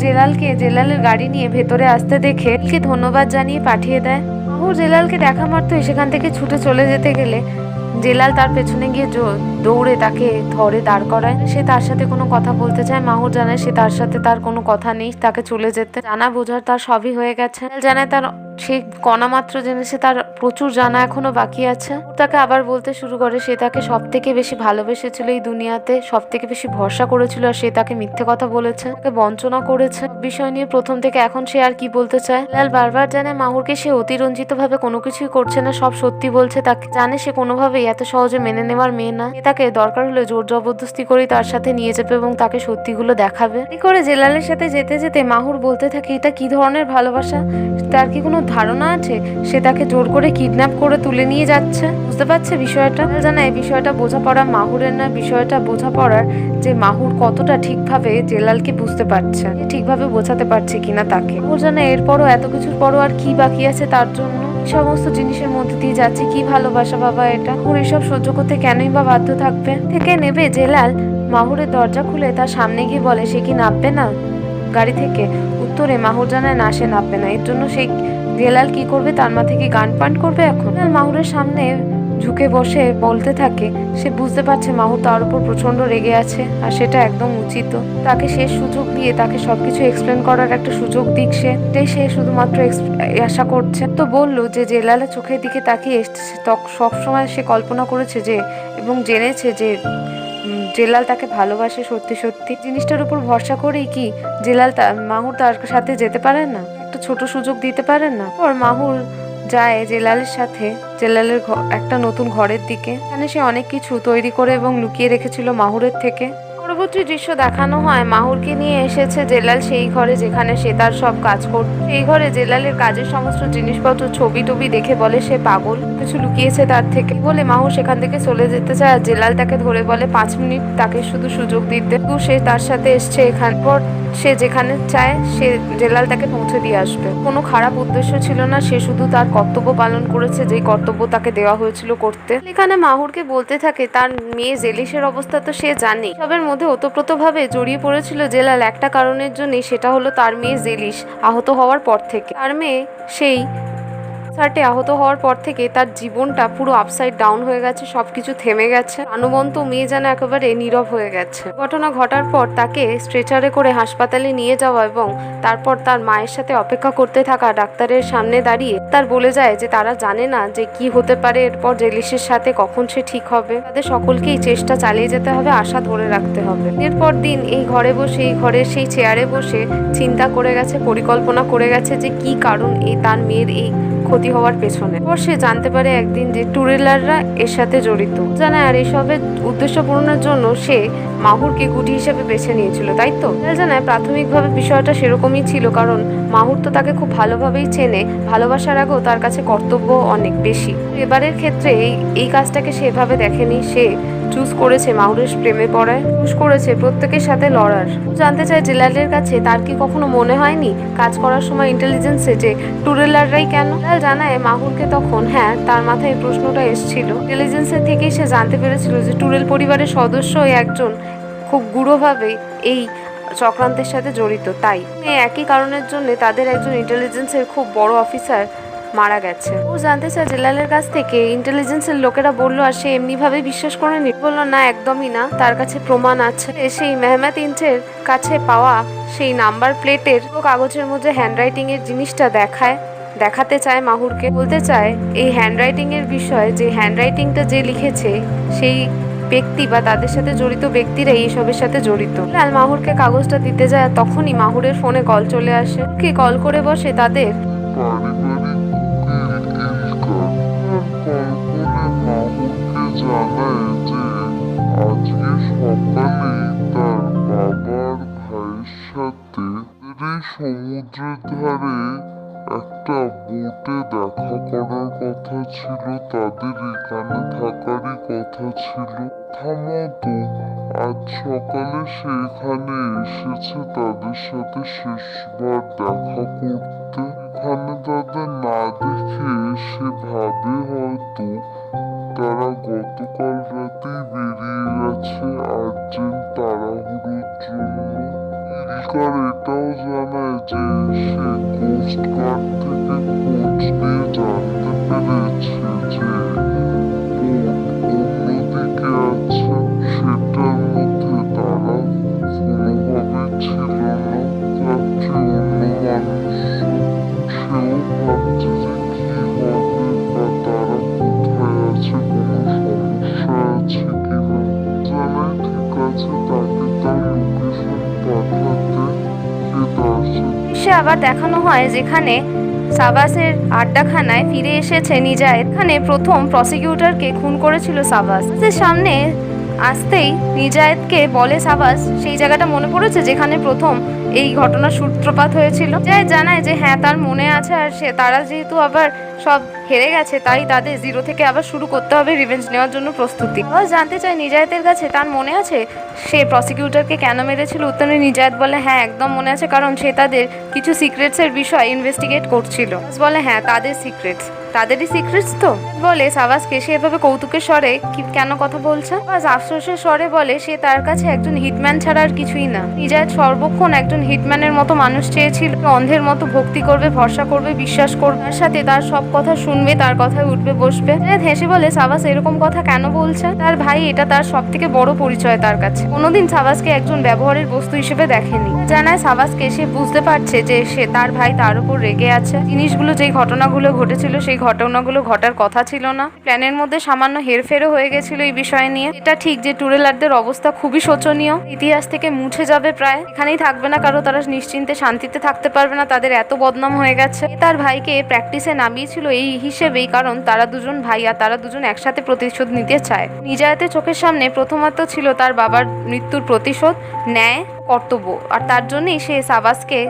জেলালের গাড়ি নিয়ে ভেতরে আসতে দেখে ধন্যবাদ জানিয়ে পাঠিয়ে দেয়। মাহুর জেলালকে দেখা মাত্রই সেখান থেকে ছুটে চলে যেতে গেলে জেলাল তার পেছনে গিয়ে দৌড়ে তাকে ধরে দাঁড় করায়। সে তার সাথে কোনো কথা বলতে চায়। মাহুর জানায় সে তার সাথে তার কোনো কথা নেই, তাকে চলে যেতে। জানা বোঝার তার সবই হয়ে গেছে। জানায় তার সে কণা মাত্র জেনেছে, তার প্রচুর জানা এখনো বাকি আছে। তাকে আবার বলতে শুরু করে সে তাকে সব থেকে বেশি ভালোবেসেছিল এই দুনিয়াতে, সব থেকে বেশি ভরসা করেছিল, আর সে তাকে মিথ্যে কথা বলেছে, তাকে বঞ্চনা করেছে। বিষয় নিয়ে প্রথম থেকে এখন সে আর কি বলতে চায়। লাল বারবার জানায় মাহুরকে সে অতিরঞ্জিত ভাবে কোনো কিছুই করছে না, সব সত্যি বলছে তাকে। জানে সে কোনোভাবেই এত সহজে মেনে নেওয়ার মেয়ে না। তাকে দরকার হলে জোর জবরদস্তি করে তার সাথে নিয়ে যাবে এবং তাকে সত্যিগুলো দেখাবে। এই করে জেলালের সাথে যেতে যেতে মাহুর বলতে থাকে এটা কি ধরনের ভালোবাসা, তার কি কোনো ধারণা আছে? সে তাকে জোর করে কিডন্যাপ করে তুলে নিয়ে যাচ্ছে। বুঝতে পারছে বিষয়টা। জানা এই বিষয়টা বোঝাপড়া মাহুরের না, বিষয়টা বোঝাপড়ার যে মাহুর কতটা ঠিকভাবে জেলালকে বুঝতে পারছে, ঠিকভাবে বোঝাতে পারছে কিনা তাকে। ও জানে এরপরও এত কিছুর পরও আর কি বাকি আছে তার জন্য। সমস্ত জিনিসের মধ্যে দিয়ে যাচ্ছে, কি ভালোবাসা বাবা এটা। ওর এসব সহ্য করতে কেনই বা বাধ্য থাকবে? থেকে নেবে জেলাল মাহুরের দরজা খুলে তার সামনে গিয়ে বলে সে কি নামবে না গাড়ি থেকে। উত্তরে মাহুর জানায় না, সে নামবে না। এর জন্য সেই জেলাল কি করবে, তার মাথায় কি গান পান করবে এখন? মাহুরের সামনে ঝুঁকে বসে বলতে থাকে, সে বুঝতে পারছে মাহুর তার উপর প্রচন্ড রেগে আছে আর সেটা একদম উচিত। তাকে শেষ সুযোগ দিয়ে তাকে সবকিছু এক্সপ্লেন করার একটা সুযোগ দিক, সে শুধুমাত্র আশা করছে। তো বললো যে জেলালের চোখের দিকে তাকিয়ে সবসময় সে কল্পনা করেছে যে এবং জেনেছে যে জেলাল তাকে ভালোবাসে সত্যি সত্যি। জিনিসটার উপর ভরসা করেই কি মাহুর তার সাথে যেতে পারে না, একটা ছোট সুযোগ দিতে পারেন না? ওর মাহুর যায় জেলালের সাথে জেলালের একটা নতুন ঘরের দিকে। এখানে সে অনেক কিছু তৈরি করে এবং লুকিয়ে রেখেছিল মাহুরের থেকে। পরবর্তী দৃশ্য দেখানো হয় মাহুরকে নিয়ে এসেছে জেলাল সেই ঘরে যেখানে সে তার সব কাজ করত। সেই ঘরে জেলালের কাজের সমস্ত জিনিসপত্র ছবি টবি দেখে বলে সে পাগল, কিছু লুকিয়েছে তার থেকে বলে মাহুর সেখান থেকে চলে যেতে চায়। আর জেলাল তাকে ধরে বলে 5 মিনিট তাকে শুধু সুযোগ দিতে। সে তার সাথে এসছে এখান পর সে যেখানে চায় সে জেলাল তাকে পৌঁছে দিয়ে আসবে। কোনো খারাপ উদ্দেশ্য ছিল না, সে শুধু তার কর্তব্য পালন করেছে, যেই কর্তব্য তাকে দেওয়া হয়েছিল করতে। এখানে মাহুরকে বলতে থাকে তার মেয়ে জেলিসের অবস্থা তো সে জানে। সবের মধ্যে ওতপ্রোতভাবে জড়িয়ে পড়েছিল জেলাল একটা কারণের জন্যই, সেটা হলো তার মেয়ে জেলিস আহত হওয়ার পর থেকে। তার মেয়ে সেই আহত হওয়ার পর থেকে তার জীবনটা পুরো আপসাইড ডাউন হয়ে গেছে, সবকিছু থেমে গেছে। প্রাণবন্ত মেয়ে যেন একেবারে নীরব হয়ে গেছে। ঘটনা ঘটার পর তাকে স্ট্রেচারে করে হাসপাতালে নিয়ে যাওয়া এবং তারপর তার মায়ের সাথে অপেক্ষা করতে থাকা ডাক্তারের সামনে দাঁড়িয়ে তার বলে যায় যে তারা জানে না যে কি হতে পারে এরপর জেলিসের সাথে, কখন সে ঠিক হবে। তাদের সকলকেই চেষ্টা চালিয়ে যেতে হবে, আশা ধরে রাখতে হবে। এরপর দিন এই ঘরে বসে, এই ঘরের সেই চেয়ারে বসে চিন্তা করে গেছে, পরিকল্পনা করে গেছে যে কি কারণ তার মেয়ের এই ক্ষতি হওয়ার পেছনে। পর সে জানতে পারে একদিন যে টুরেলাররা এর সাথে জড়িত জানায়, আর এসবের উদ্দেশ্য পূরণের জন্য সে মাহুরকে গুটি হিসেবে বেছে নিয়েছিল, তাই তো? জানায় প্রাথমিকভাবে বিষয়টা সেরকমই ছিল, কারণ মাহুর তো তাকে খুব ভালোভাবেই চেনে, ভালোবাসার আগেও তার কাছে কর্তব্য অনেক বেশি। এবারের ক্ষেত্রে এই কাজটাকে সেভাবে দেখেনি, সে চুজ করেছে মাহুরের প্রেমে পড়ায়, চুজ করেছে প্রত্যেকের সাথে লড়ার। জানতে চায় জেলালের কাছে তার কি কখনো মনে হয়নি কাজ করার সময় ইন্টেলিজেন্সে যে টুরেলাররাই কেন? জানায় মাহুরকে তখন হ্যাঁ, তার মাথায় এই প্রশ্নটা এসেছিল। ইন্টেলিজেন্সের থেকেই সে জানতে পেরেছিল যে টুরেল পরিবারের সদস্য একজন খুব গূঢ়ভাবে এই চক্রান্তের সাথে জড়িত। তাই এই একই কারণের জন্য তাদের একজন ইন্টেলিজেন্সের খুব বড় অফিসার মারা গেছে। ও জানতে চায় জেলালের কাছ থেকে ইন্টেলিজেন্সের লোকেরা বললো, আর সে এমনিভাবে বিশ্বাস করেনি। বললো না, একদমই না, তার কাছে প্রমাণ আছে। সেই মেহমেদ ইঞ্চের কাছে পাওয়া সেই নাম্বার প্লেটের কাগজের মধ্যে হ্যান্ডরাইটিং এর জিনিসটা দেখাতে চায় মাহুরকে। বলতে চায় এই হ্যান্ডরাইটিং এর বিষয়, যে হ্যান্ডরাইটিংটা যে লিখেছে সেই ব্যক্তি বা তাদের সাথে জড়িত ব্যক্তিরা এইসবের সাথে জড়িত। লাল মাহুরকে কাগজটা দিতে যায়, তখনই মাহুরের ফোনে কল চলে আসে। কি কল করে বসে তাদের সমুদ্রের ধারে একটা বোটে দেখা করার কথা ছিল, তাদের এখানে থাকারই কথা ছিল। মতো আজ সকালে সে এখানে এসেছে তাদের সাথে শেষবার দেখা করতে। এখানে তাদের না দেখে সে ভাবে হয়তো তারা গতকাল রাতেই বেরিয়ে গেছে আর্জেন্ট তাড়াহুড়োর জন্য। ইলকার এটাও জানায় যে সে কোস্ট গার্ড থেকে খোঁজ নিয়ে জানতে পেরেছে যে অন্যদিকে আছে, সেটার মধ্যে তারা কোনোভাবে ছিল না। যাত্রী অন্য মানুষ, সেও ভাবছে যে কি হবে বা তারা কোথায় আছে, কোনো সমস্যা আছে কিনা। জানায় ঠিক আছে, তাকে তার লোকেশন পাঠাতে। সে আবার দেখানো হয় যেখানে সাবাসের আড্ডাখানায় ফিরে এসেছে নিজায়েত। এখানে প্রথম প্রসিকিউটরকে খুন করেছিল সাবাস। সামনে আসতেই নিজায়েতকে বলে সাবাস, সেই জায়গাটা মনে পড়েছে যেখানে প্রথম এই ঘটনার সূত্রপাত হয়েছিল। জানায় যে হ্যাঁ, তার মনে আছে, আর তারা যেহেতু আবার সব হেরে গেছে তাই তাদের জিরো থেকে আবার শুরু করতে হবে রিভেঞ্জ নেওয়ার জন্য প্রস্তুতি। জানতে চায় নিজায়েতের কাছে তার মনে আছে সে প্রসিকিউটরকে কেন মেরেছিল। উত্তরে নিজায়েত বলে হ্যাঁ, একদম মনে আছে, কারণ সে তাদের কিছু সিক্রেটসের বিষয় ইনভেস্টিগেট করছিল। বলে হ্যাঁ, তাদের সিক্রেটস। তাদেরই সিক্রেটস তো? বলে সাবাসকে সে এভাবে কৌতুকের স্বরে কেন কথা বলছে। বাস আফসোসের স্বরে বলে সে তার কাছে একজন হিটম্যান ছাড়া আর কিছুই না। নিজায়েত সর্বক্ষণ একজন হিটম্যানের মতো মানুষ চেয়েছিল, অন্ধের মতো ভক্তি করবে, ভরসা করবে, বিশ্বাস করবে, তার সাথে তার সব কথা শুনবে, তার কথায় উঠবে বসবে। হেসে বলে সাবাস এরকম কথা কেন বলছে? তার ভাই এটা তার সব থেকে বড় পরিচয় তার কাছে। কোনোদিন সাবাসকে একজন ব্যবহারের বস্তু হিসেবে দেখেনি। জানায় সাবাসকে সে বুঝতে পারছে যে সে তার ভাই তার উপর রেগে আছে। জিনিসগুলো যেই ঘটনাগুলো ঘটেছিল সেই ঘটনাগুলো ঘটার কথা ছিল না। প্ল্যানের মধ্যে সামান্য হেরফেরও হয়ে গেছিল এই বিষয় নিয়ে। এটা ঠিক যে টুরেলারদের অবস্থা খুবই শোচনীয়, ইতিহাস থেকে মুছে যাবে প্রায়, এখানেই থাকবে না কারো, তারা নিশ্চিন্তে শান্তিতে থাকতে পারবে না, তাদের এত বদনাম হয়ে গেছে। তার ভাইকে প্র্যাকটিসে নামিয়েছিল এই হিসেবেই, কারণ তারা দুজন ভাই আর তারা দুজন একসাথে প্রতিশোধ নিতে চায়। নিজায়েতের চোখের সামনে প্রথমত ছিল তার বাবার মৃত্যুর প্রতিশোধ, ন্যায়, কর্তব্য, আর তার জন্যই সে সাবাসকে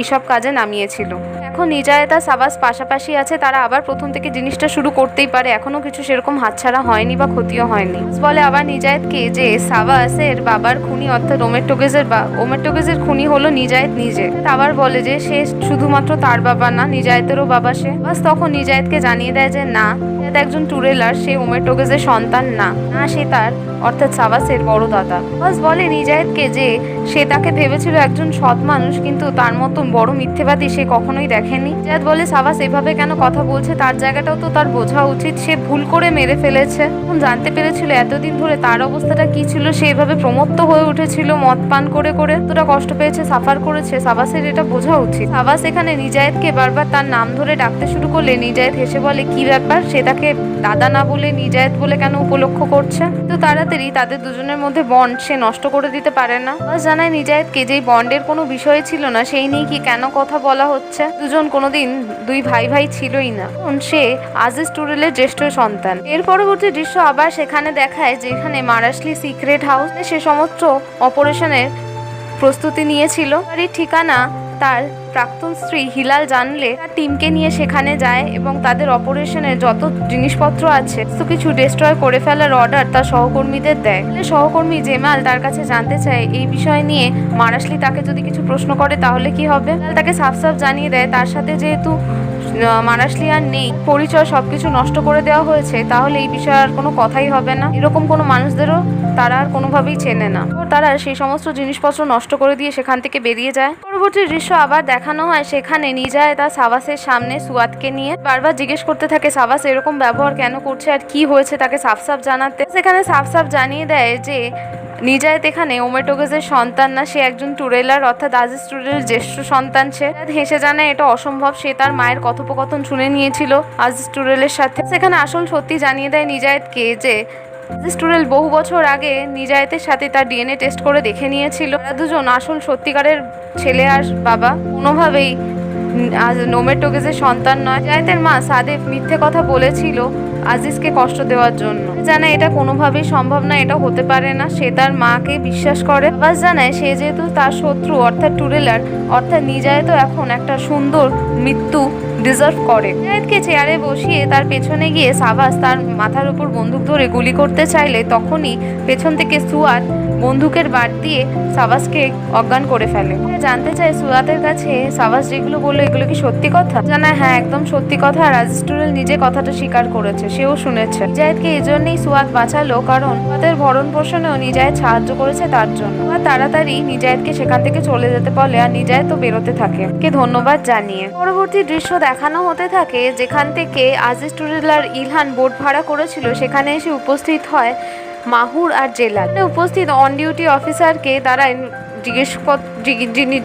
এইসব কাজে নামিয়েছিল। এখন নিজায়েত আর সাবাস পাশাপাশি আছে, তারা আবার প্রথম থেকে জিনিসটা শুরু করতেই পারে, এখনো কিছু সেরকম হাতছাড়া হয়নি বা ক্ষতিও হয়নি। বলে আবার নিজায়েতকে যে সাবাসের বাবার খুনি অর্থাৎ ওমের টোগেজের খুনি হলো নিজায়েত নিজে। আবার বলে যে সে শুধুমাত্র তার বাবা না, নিজায়েতেরও বাবা সে। বাস তখন নিজায়েতকে জানিয়ে দেয় যে না, একজন টুরেলার, সে ওমের টোগেজের সন্তান না, সে তার অর্থাৎ সাবাসের বড় দাদা। বাস বলে নিজায়েতকে যে সে তাকে ভেবেছিল একজন সৎ মানুষ, কিন্তু তার মতন বড় মিথ্যেবাদী সে কখনোই দেখেনি। নিজায়েত বলে সাবাস এভাবে কেন কথা বলছে, তার জায়গাটাও তো তার বোঝা উচিত, সে ভুল করে মেরে ফেলেছে। জানতে পেরেছিল এতদিন ধরে তার অবস্থাটা কি ছিল, সে এভাবে প্রমত্ত হয়ে উঠেছিল মদ পান করে করে, তোরা কষ্ট পেয়েছে, সাফার করেছে, সাবাসের এটা বোঝা উচিত। সাবাস এখানে নিজায়েতকে বারবার তার নাম ধরে ডাকতে শুরু করলে নিজায়েত হেসে বলে কি ব্যাপার, সে তাকে দাদা না বলে নিজায়েত বলে কেন উপলক্ষ করছে? তো তাড়াতাড়ি তাদের দুজনের মধ্যে বন্ড সে নষ্ট করে দিতে পারে না। বাস জানায় নিজায়েতকে যেই বন্ডের কোনো বিষয় ছিল না সেই নিয়ে কি কেন কথা বলা হচ্ছে, দুজন কোনোদিন দুই ভাই ভাই ছিলই না। সে আজিজ টুরেলের জ্যেষ্ঠ সন্তান। এর পরবর্তী দৃশ্য আবার সেখানে দেখায় যেখানে মারাশলি সিক্রেট হাউস সে সমস্ত অপারেশনের প্রস্তুতি নিয়েছিল। আর এই ঠিকানা তার প্রাক্তন স্ত্রী হিলাল জানলে তার টিমকে নিয়ে সেখানে যায় এবং তাদের অপারেশনের যত জিনিসপত্র আছে তো কিছু ডিস্ট্রয় করে ফেলার অর্ডার তার সহকর্মীদের দেয়। সহকর্মী জেমাল তার কাছে জানতে চায় এই বিষয় নিয়ে মারাশলি তাকে যদি কিছু প্রশ্ন করে তাহলে কি হবে। তাকে সাফ সাফ জানিয়ে দেয় তার সাথে যেহেতু মারাশলি আর নেই, পরিচয় সবকিছু নষ্ট করে দেওয়া হয়েছে, তাহলে এই বিষয়ে আর কোনো কথাই হবে না। এরকম কোনো মানুষদেরও তারা আর কোনোভাবেই চেনে না। তারা সেই সমস্ত জিনিসপত্র নষ্ট করে দিয়ে সেখান থেকে বেরিয়ে যায়। পরবর্তী দৃশ্য আবার দেখানো হয় সেখানে নিজায়েত তার সাবাসের সামনে সুয়াদকে নিয়ে বারবার জিজ্ঞেস করতে থাকে সাবাস এরকম ব্যবহার কেন করছে আর কি হয়েছে তাকে সাফ সাফ জানাতে। সেখানে সাফ সাফ জানিয়ে দেয় যে নিজায়েত এখানে ওমের টোগেজের সন্তান না, সে একজন টুরেলার অর্থাৎ আজিজ টুরেলের জ্যেষ্ঠ সন্তান। সে হেসে জানায় এটা অসম্ভব, সে তার মায়ের কথোপকথন শুনে নিয়েছিল আজিজ টুরেলের সাথে। সেখানে আসল সত্যি জানিয়ে দেয় নিজায়েতকে যে আজিজ টুরেল বহু বছর আগে নিজায়েতের সাথে তার ডিএনএ টেস্ট করে দেখে নিয়েছিল তারা দুজন আসল সত্যিকারের ছেলে আর বাবা, কোনোভাবেই ওমের টোগেজের সন্তান নয়। নিজায়েতের মা সাদেফ মিথ্যে কথা বলেছিল আজিজকে কষ্ট দেওয়ার জন্য, জানে এটা কোনোভাবেই সম্ভব না, এটা হতে পারে না। সে তার মাকে বিশ্বাস করে। আবাস জানায় সে যেহেতু তার শত্রু অর্থাৎ টুরেলার অর্থাৎ নিজায়েতও এখন একটা সুন্দর মৃত্যু ডিজার্ভ করে। নিজায়েতকে চেয়ারে বসিয়ে তার পেছনে গিয়ে সাবাস তার মাথার উপর বন্দুক ধরে গুলি করতে চাইলে তখনই পেছন থেকে সুয়াদ বন্দুকের বাট দিয়ে সাবাসকে অজ্ঞান করে ফেলে। জানতে চায় সুয়াদের কাছে সাবাস যেগুলো বললো এগুলো কি সত্যি কথা। জানায় হ্যাঁ একদম সত্যি কথা, আর আজিজ টুরেল নিজে কথাটা স্বীকার করেছে, সেও শুনেছে। নিজায়েতকে এই জন্যই সুয়াদ বাঁচালো কারণ তাদের ভরণ পোষণেও নিজায়েত সাহায্য করেছে তার জন্য। আর তাড়াতাড়ি নিজায়েতকে সেখান থেকে চলে যেতে বলে আর নিজায়েত তো বেরোতে থাকে কে ধন্যবাদ জানিয়ে। পরবর্তী দৃশ্য দেখানো হতে থাকে যেখান থেকে আজিজ টুরেল আর ইলহান বোট ভাড়া করেছিল সেখানে এসে উপস্থিত হয় মাহুর আর জেলাল। উপস্থিত অন ডিউটি অফিসারকে তারা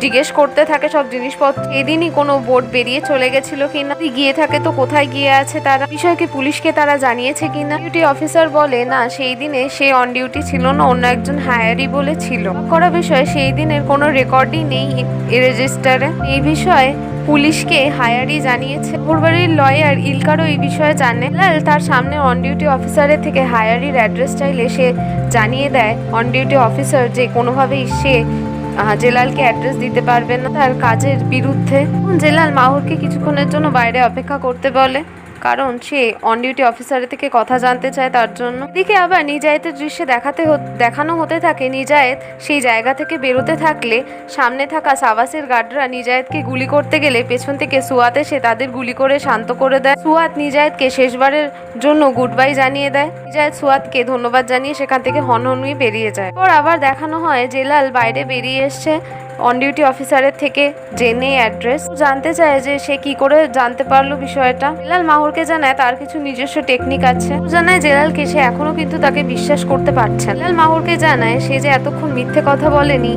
জিজ্ঞেস করতে থাকে সব জিনিসপত্র, এদিনই কোনো বোট বেরিয়ে চলে গেছিল কিনা, গিয়ে থাকে তো কোথায় গিয়ে আছে তারা, বিষয়কে পুলিশকে তারা জানিয়েছে কিনা। ডিউটি অফিসার বলে না সেই দিনে সে অন ডিউটি ছিল না, অন্য একজন হায়ারি বলে ছিল করা বিষয়ে সেই দিনের কোনো রেকর্ডই নেই রেজিস্টারে। এই বিষয়ে পুলিশকে হায়ারি জানিয়েছে। ভোরবাড়ির লয়ার ইলকারও এই বিষয়ে জানে। তার সামনে অন ডিউটি অফিসারের থেকে হায়ারির অ্যাড্রেস চাইলে সে জানিয়ে দেয় অন ডিউটি অফিসার যে কোনোভাবেই সে জেলালকে অ্যাড্রেস দিতে পারবে না তার কাজের বিরুদ্ধে। জেলাল মাহুরকে কিছুক্ষণের জন্য বাইরে অপেক্ষা করতে বলে। কারণ সে অন ডিউটি অফিসারের থেকে কথা জানতে চায় তার জন্য। এদিকে আবার নিজায়েতের দৃশ্যে দেখানো হতে থাকে নিজায়েত সেই জায়গা থেকে বেরোতে থাকলে সামনে থাকা সাবাসের গার্ডরা নিজায়েতকে গুলি করতে গেলে পেছন থেকে সুয়াত এসে তাদের গুলি করে শান্ত করে দেয়। সুয়াত নিজায়েতকে শেষবারের জন্য গুড বাই জানিয়ে দেয়। নিজায়েত সুয়াতকে ধন্যবাদ জানিয়ে সেখান থেকে হনহনিয়ে বেরিয়ে যায়। পর আবার দেখানো হয় জেলাল বাইরে বেরিয়ে এসছে অন ডিউটি অফিসারের থেকে জেনে অ্যাড্রেস জানতে চায় যে সে কি করে জানতে পারলো বিষয়টা। জেলাল মাহুরকে জানায় তার কিছু নিজস্ব টেকনিক আছে। জানায় জেলালকে সে এখনো কিন্তু তাকে বিশ্বাস করতে পারছে না। জেলাল মাহুরকে জানায় সে যে এতক্ষণ মিথ্যে কথা বলেনি,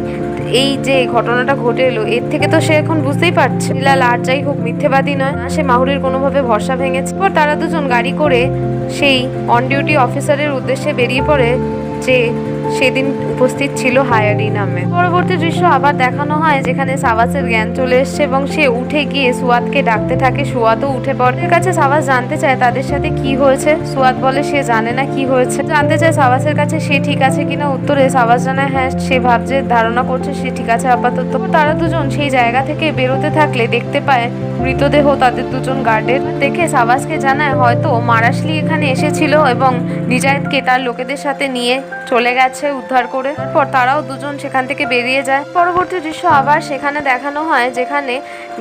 এই যে ঘটনাটা ঘটে এলো এর থেকে তো সে এখন বুঝতেই পারছে জেলাল আর যাই হোক মিথ্যেবাদী নয়, না সে মাহুরের কোনোভাবে ভরসা ভেঙেছে। পর তারা দুজন গাড়ি করে সেই অন ডিউটি অফিসারের উদ্দেশ্যে বেরিয়ে পড়ে যে সেদিন উপস্থিত ছিল হায়ারি নামে। পরবর্তী দৃশ্য আবার দেখানো হয় যেখানে সাবাসের জ্ঞান চলে এসছে এবং সে উঠে গিয়ে সুয়াতকে ডাকতে থাকে। সুয়াতও উঠে পড়ে। এর কাছে সাবাস জানতে চায় তাদের সাথে কি হয়েছে। সুয়াত বলে সে জানে না কি হয়েছে। জানতে চায় সাবাসের কাছে সে ঠিক আছে কিনা। উত্তরে সাবাস জানায় হ্যাঁ সে ভাবছে ধারণা করছে সে ঠিক আছে আপাতত। তারা দুজন সেই জায়গা থেকে বেরোতে থাকলে দেখতে পায় মৃতদেহ তাদের দুজন গার্ডের। দেখে সাবাসকে জানায় হয়তো মারাশলি এখানে এসেছিল এবং নিজায়েতকে তার লোকেদের সাথে নিয়ে চলে গেছে উদ্ধার করে। তারপর তারাও দুজন সেখান থেকে বেরিয়ে যায়। পরবর্তী দৃশ্য আবার সেখানে দেখানো হয় যেখানে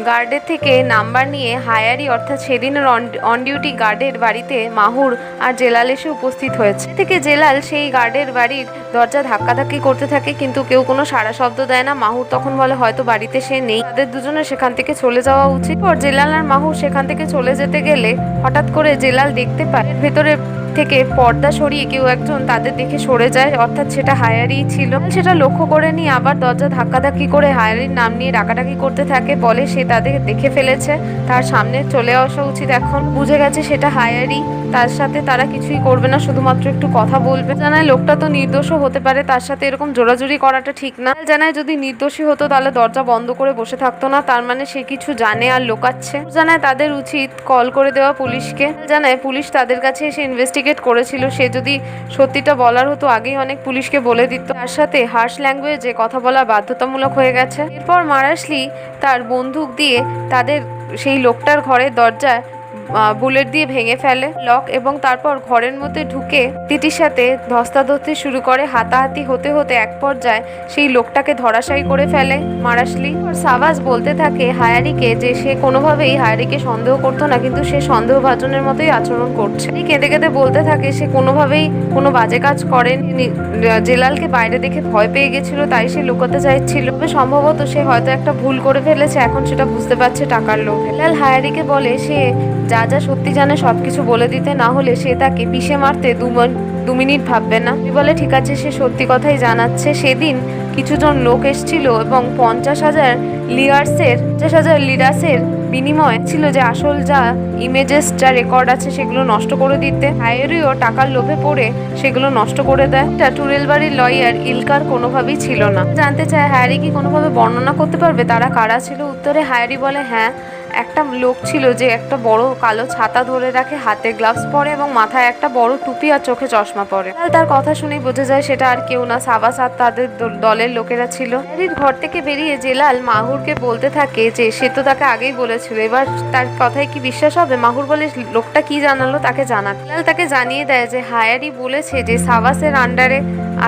গার্ডের থেকে নাম্বার নিয়ে হায়ারি অর্থাৎ সেদিনের অন ডিউটি গার্ডের বাড়িতে মাহুর আর জেলাল এসে উপস্থিত হয়েছে। থেকে জেলাল সেই গার্ডের বাড়ির দরজা ধাক্কাধাক্কি করতে থাকে কিন্তু কেউ কোনো সাড়া শব্দ দেয় না। মাহুর তখন বলে হয়তো বাড়িতে সে নেই, তাদের দুজনের সেখান থেকে চলে যাওয়া উচিত। পর জেলাল আর মাহুর সেখান থেকে চলে যেতে গেলে হঠাৎ করে জেলাল দেখতে পায় ভেতরে থেকে পর্দা সরিয়ে কেউ একজন তাদের দেখে সরে যায়, অর্থাৎ সেটা হায়ারি ছিল। সেটা লক্ষ্য করে নিয়ে আবার দরজা ধাক্কাধাক্কি করে হায়ারির নাম নিয়ে ডাকাডাকি করতে থাকে। বলে সে তাদের দেখে ফেলেছে, তার সামনে চলে আসা উচিত। এখন বুঝে গেছে সেটা হায়ারি, তার সাথে তারা কিছুই করবে না, শুধুমাত্র একটু কথা বলবে। জানায় লোকটা তো নির্দোষও হতে পারে, তার সাথে এরকম জোরাজুরি করাটা ঠিক না। জানায় যদি নির্দোষী হতো তাহলে দরজা বন্ধ করে বসে থাকতো না, তার মানে সে কিছু জানে আর লোকাচ্ছে। জানায় তাদের উচিত কল করে দেওয়া পুলিশকে। জানায় পুলিশ তাদের কাছে এসে ইনভেস্টিগেট করেছিল, সে যদি সত্যিটা বলার হতো আগেই অনেক পুলিশকে বলে দিত। তার সাথে হার্শ ল্যাঙ্গুয়েজে কথা বলা বাধ্যতামূলক হয়ে গেছে। এরপর মারাশলি তার বন্দুক দিয়ে তাদের সেই লোকটার ঘরের দরজায় বুলেট দিয়ে ভেঙে ফেলে লক, এবং তারপর ঘরের মধ্যে ঢুকে তিটির সাথে ধস্তাধস্তি শুরু করে। হাতাহাতি হতে হতে এক পর্যায়ে সেই লোকটাকে ধরাশায়ী করে ফেলে মারাশলি। সাবাস বলতে থাকে হায়ারিকে যে সে কোনোভাবেই হায়ারিকে সন্দেহ করতো না, কিন্তু সে সন্দেহভাজনের মতোই আচরণ করছে। কেঁদে কেঁদে বলতে থাকে সে কোনোভাবেই কোনো বাজে কাজ করেনি, জেলালকে বাইরে দেখে ভয় পেয়ে গেছিল তাই সে লুকোতে চাইছিল। তবে সম্ভবত সে হয়তো একটা ভুল করে ফেলেছে, এখন সেটা বুঝতে পারছে টাকার লোভ। জেলাল হায়ারিকে বলে সে যা যা সত্যি জানে সবকিছু বলে দিতে, না হলে সে তাকে পিষে মারতে দু মিনিট ভাববে না। বলে ঠিক আছে, সে সত্যি কথাই জানাচ্ছে। সেদিন কিছুজন লোক এসেছিল এবং 50,000 লিরাসের বিনিময় ছিল যে আসল যা ইমেজেস যা রেকর্ড আছে সেগুলো নষ্ট করে দিতে। হায়ারিও টাকার লোভে পড়ে সেগুলো নষ্ট করে দেয়। এটা টুরেল বাড়ির লয়ার ইলকার কোনোভাবেই ছিল না। জানতে চায় হায়ারি কি কোনোভাবে বর্ণনা করতে পারবে তারা কারা ছিল। উত্তরে হায়ারি বলে হ্যাঁ, একটা লোক ছিল যে একটা বড় কালো ছাতা ধরে রাখে, হাতে গ্লাভস পরে এবং মাথায় একটা বড় টুপি আর চোখে চশমা পরে। তার কথা শুনেই বোঝা যায় সেটা আর কেউ না, সাবাস আর তাদের দলের লোকেরা ছিল। হায়ারির ঘর থেকে বেরিয়ে জেলাল মাহুরকে বলতে থাকে যে সে তো তাকে আগেই বলেছিল, এবার তার কথায় কি বিশ্বাস হবে। মাহুর বলে লোকটা কি জানালো তাকে জানাতে। জেলাল তাকে জানিয়ে দেয় যে হায়ারি বলেছে যে সাবাসের আন্ডারে